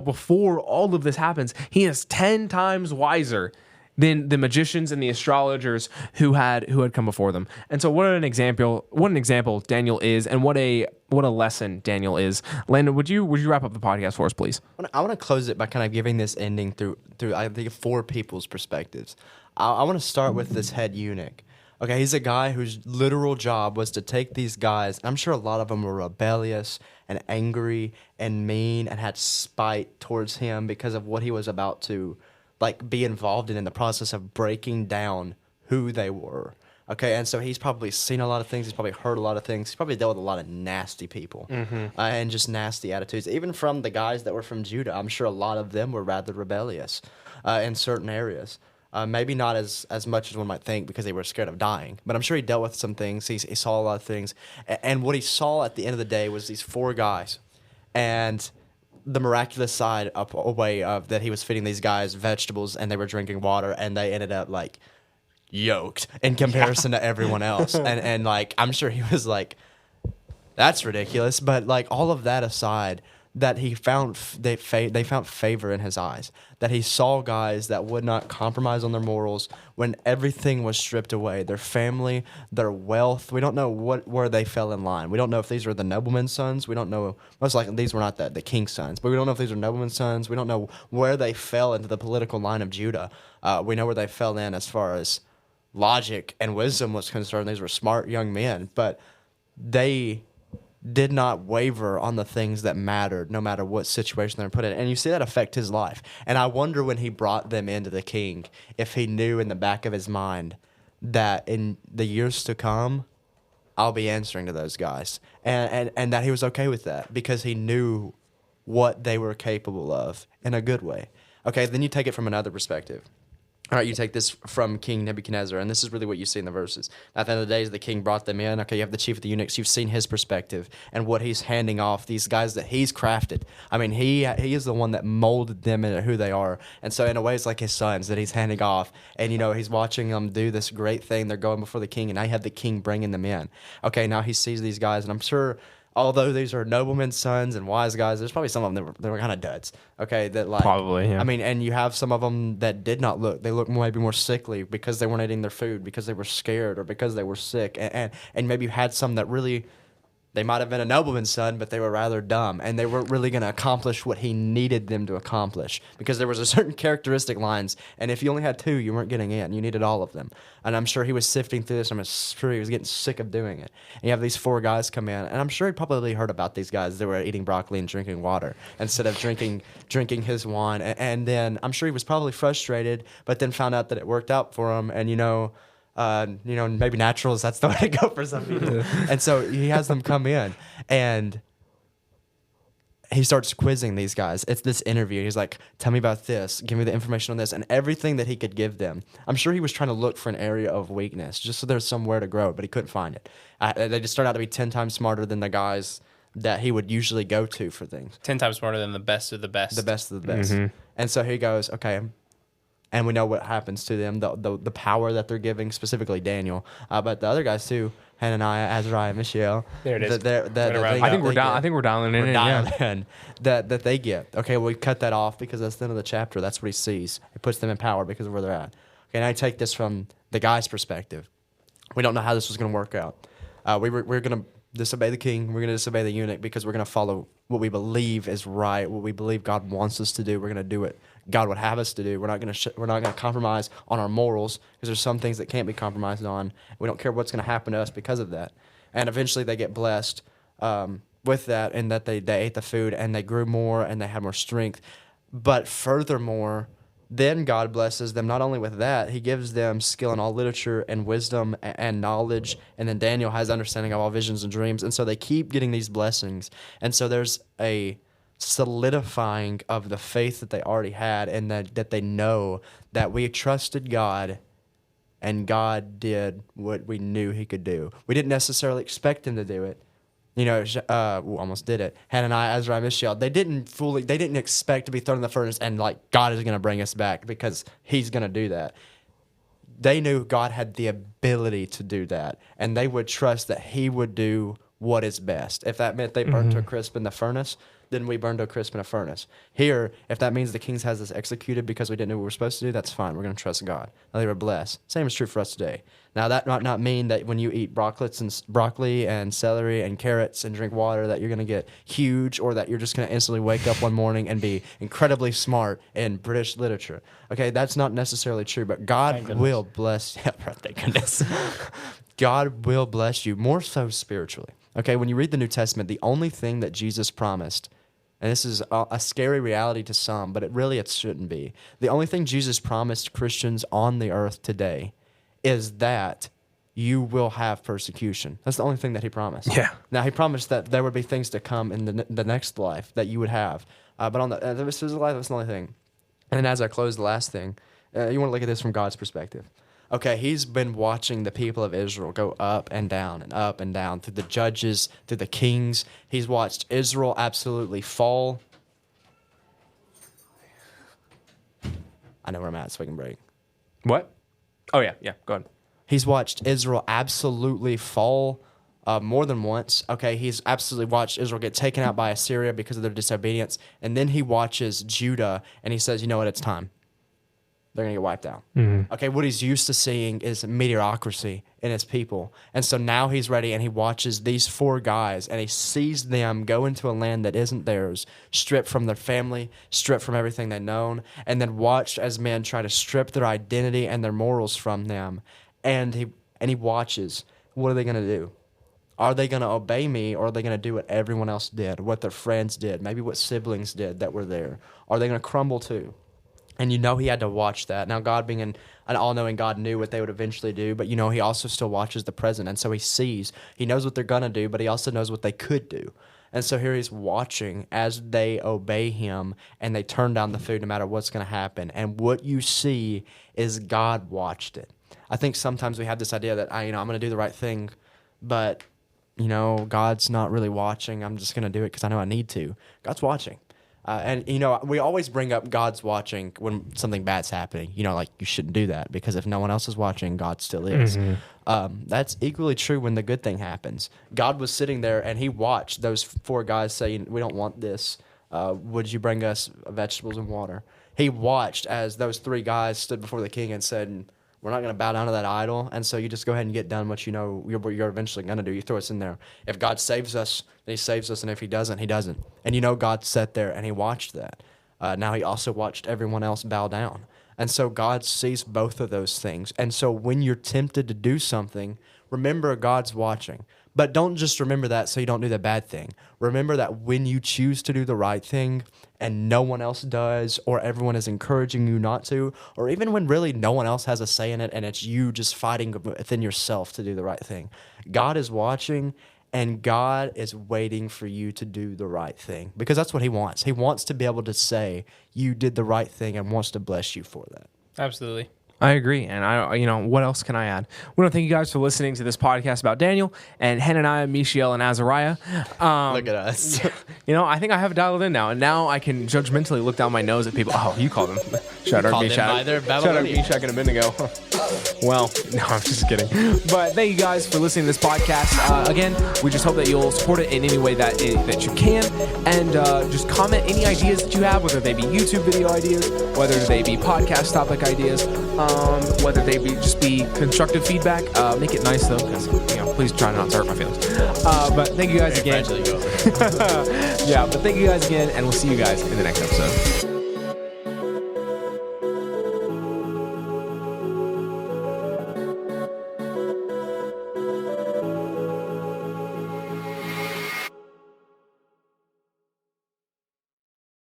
before all of this happens, he is 10 times wiser than the magicians and the astrologers who had come before them. And so what an example Daniel is, and what a lesson Daniel is. Landon, would you wrap up the podcast for us, please? I want to close it by kind of giving this ending through I think 4 people's perspectives. I want to start with this head eunuch. Okay, he's a guy whose literal job was to take these guys. I'm sure a lot of them were rebellious and angry and mean and had spite towards him because of what he was about to be involved in the process of breaking down who they were. Okay, and so he's probably seen a lot of things. He's probably heard a lot of things. He's probably dealt with a lot of nasty people and just nasty attitudes. Even from the guys that were from Judah, I'm sure a lot of them were rather rebellious in certain areas. Maybe not as much as one might think because they were scared of dying. But I'm sure he dealt with some things. He saw a lot of things. And what he saw at the end of the day was these 4 guys. And the miraculous side away of that he was feeding these guys vegetables and they were drinking water, and they ended up yoked in comparison to everyone else. And I'm sure he was that's ridiculous. But all of that aside, that he found they found favor in his eyes. That he saw guys that would not compromise on their morals when everything was stripped away. Their family, their wealth. We don't know where they fell in line. We don't know if these were the nobleman's sons. We don't know. Most likely these were not the king's sons. But we don't know if these were nobleman's sons. We don't know where they fell into the political line of Judah. We know where they fell in as far as logic and wisdom was concerned. These were smart young men. But they did not waver on the things that mattered, no matter what situation they were put in. And you see that affect his life. And I wonder when he brought them into the king, if he knew in the back of his mind that in the years to come, I'll be answering to those guys. And that he was okay with that because he knew what they were capable of in a good way. Okay, then you take it from another perspective. All right, you take this from King Nebuchadnezzar, and this is really what you see in the verses. At the end of the days, the king brought them in. Okay, you have the chief of the eunuchs. You've seen his perspective and what he's handing off, these guys that he's crafted. I mean, he is the one that molded them into who they are. And so in a way, it's like his sons that he's handing off. And, he's watching them do this great thing. They're going before the king, and now you have the king bringing them in. Okay, now he sees these guys, and I'm sure although these are noblemen's sons and wise guys, there's probably some of them that were kind of duds. Okay, that probably, yeah. I mean, and you have some of them that did not look. They look maybe more sickly because they weren't eating their food, because they were scared, or because they were sick. And maybe you had some that really, they might have been a nobleman's son, but they were rather dumb, and they weren't really going to accomplish what he needed them to accomplish because there was a certain characteristic lines, and if you only had 2, you weren't getting in. You needed all of them. And I'm sure he was sifting through this. I'm sure he was getting sick of doing it. And you have these 4 guys come in, and I'm sure he probably heard about these guys that were eating broccoli and drinking water instead of drinking his wine. And then I'm sure he was probably frustrated, but then found out that it worked out for him. And maybe naturals, that's the way to go for some people. And so he has them come in, and he starts quizzing these guys. It's this interview. He's like, tell me about this. Give me the information on this. And everything that he could give them. I'm sure he was trying to look for an area of weakness, just so there's somewhere to grow, but he couldn't find it. They just turned out to be 10 times smarter than the guys that he would usually go to for things. 10 times smarter than the best of the best. The best of the best. Mm-hmm. And so he goes, okay, and we know what happens to them, the power that they're giving, specifically Daniel. But the other guys too, Hananiah, Azariah, Mishael. There it is. I think we're dialing in. That they get. Okay, well, we cut that off because that's the end of the chapter. That's what he sees. It puts them in power because of where they're at. Okay, and I take this from the guy's perspective. We don't know how this was going to work out. We're going to disobey the king. We're going to disobey the eunuch because we're going to follow what we believe is right, what we believe God wants us to do. We're going to do what God would have us to do. We're not going to compromise on our morals because there's some things that can't be compromised on. We don't care what's going to happen to us because of that. And eventually they get blessed with that, and that they ate the food and they grew more and they had more strength. But furthermore, then God blesses them not only with that, he gives them skill in all literature and wisdom and knowledge. And then Daniel has understanding of all visions and dreams. And so they keep getting these blessings. And so there's a solidifying of the faith that they already had, and that they know that we trusted God and God did what we knew he could do. We didn't necessarily expect him to do it, Almost did it. Hananiah, Azariah, Mishael. They didn't expect to be thrown in the furnace and like God is going to bring us back because He's going to do that. They knew God had the ability to do that, and they would trust that He would do what is best. If that meant they burned to a crisp in the furnace, then we burned to a crisp in a furnace. Here, if that means the king has us executed because we didn't know what we were supposed to do, that's fine. We're going to trust God. Now they were blessed. Same is true for us today. Now that might not mean that when you eat broccoli and celery and carrots and drink water that you're going to get huge or that you're just going to instantly wake up one morning and be incredibly smart in British literature. Okay, that's not necessarily true, but God will bless. Yeah, thank goodness. God will bless you more so spiritually. Okay, when you read the New Testament, the only thing that Jesus promised, and this is a scary reality to some, but it shouldn't be. The only thing Jesus promised Christians on the earth today is that you will have persecution. That's the only thing that He promised. Yeah. Now, He promised that there would be things to come in the next life that you would have. But on this is life, that's the only thing. And then as I close, the last thing, you want to look at this from God's perspective. Okay, He's been watching the people of Israel go up and down through the judges, through the kings. He's watched Israel absolutely fall. I know where I'm at, so we can break. What? Oh, yeah. Go ahead. He's watched Israel absolutely fall more than once. Okay, He's absolutely watched Israel get taken out by Assyria because of their disobedience. And then He watches Judah, and He says, you know what, it's time. They're going to get wiped out. Okay, what He's used to seeing is mediocrity in His people. And so now He's ready and He watches these 4 guys and He sees them go into a land that isn't theirs, stripped from their family, stripped from everything they've known, and then watched as men try to strip their identity and their morals from them. And He watches, what are they going to do? Are they going to obey Me, or are they going to do what everyone else did, what their friends did, maybe what siblings did that were there? Are they going to crumble too? And He had to watch that. Now, God being an all-knowing God knew what they would eventually do, but He also still watches the present. And so He sees, He knows what they're going to do, but He also knows what they could do. And so here He's watching as they obey Him and they turn down the food no matter what's going to happen. And what you see is God watched it. I think sometimes we have this idea that, I'm going to do the right thing, but, God's not really watching. I'm just going to do it because I know I need to. God's watching. And we always bring up God's watching when something bad's happening. Like you shouldn't do that because if no one else is watching, God still is. That's equally true when the good thing happens. God was sitting there and He watched those 4 guys saying, we don't want this. Would you bring us vegetables and water? He watched as those 3 guys stood before the king and said, we're not going to bow down to that idol, and so you just go ahead and get done what you're eventually going to do. You throw us in there. If God saves us, then He saves us, and if He doesn't, He doesn't. And God sat there and He watched that. Now He also watched everyone else bow down. And so God sees both of those things. And so when you're tempted to do something, remember God's watching. But don't just remember that so you don't do the bad thing. Remember that when you choose to do the right thing and no one else does, or everyone is encouraging you not to, or even when really no one else has a say in it and it's you just fighting within yourself to do the right thing, God is watching and God is waiting for you to do the right thing because that's what He wants. He wants to be able to say you did the right thing and wants to bless you for that. Absolutely. I agree. And what else can I add? We want to thank you guys for listening to this podcast about Daniel and Hananiah, Mishael, and Azariah. Look at us. I think I have it dialed in now. And now I can judgmentally look down my nose at people. Oh, you called them. Shadrach, Meshach, and Abednego. Well, no, I'm just kidding. But thank you guys for listening to this podcast. Again, we just hope that you'll support it in any way that you can. And just comment any ideas that you have, whether they be YouTube video ideas, whether they be podcast topic ideas, whether they just be constructive feedback. Make it nice though, because please try not to hurt my feelings. But thank you guys again. Yeah, but thank you guys again, and we'll see you guys in the next episode.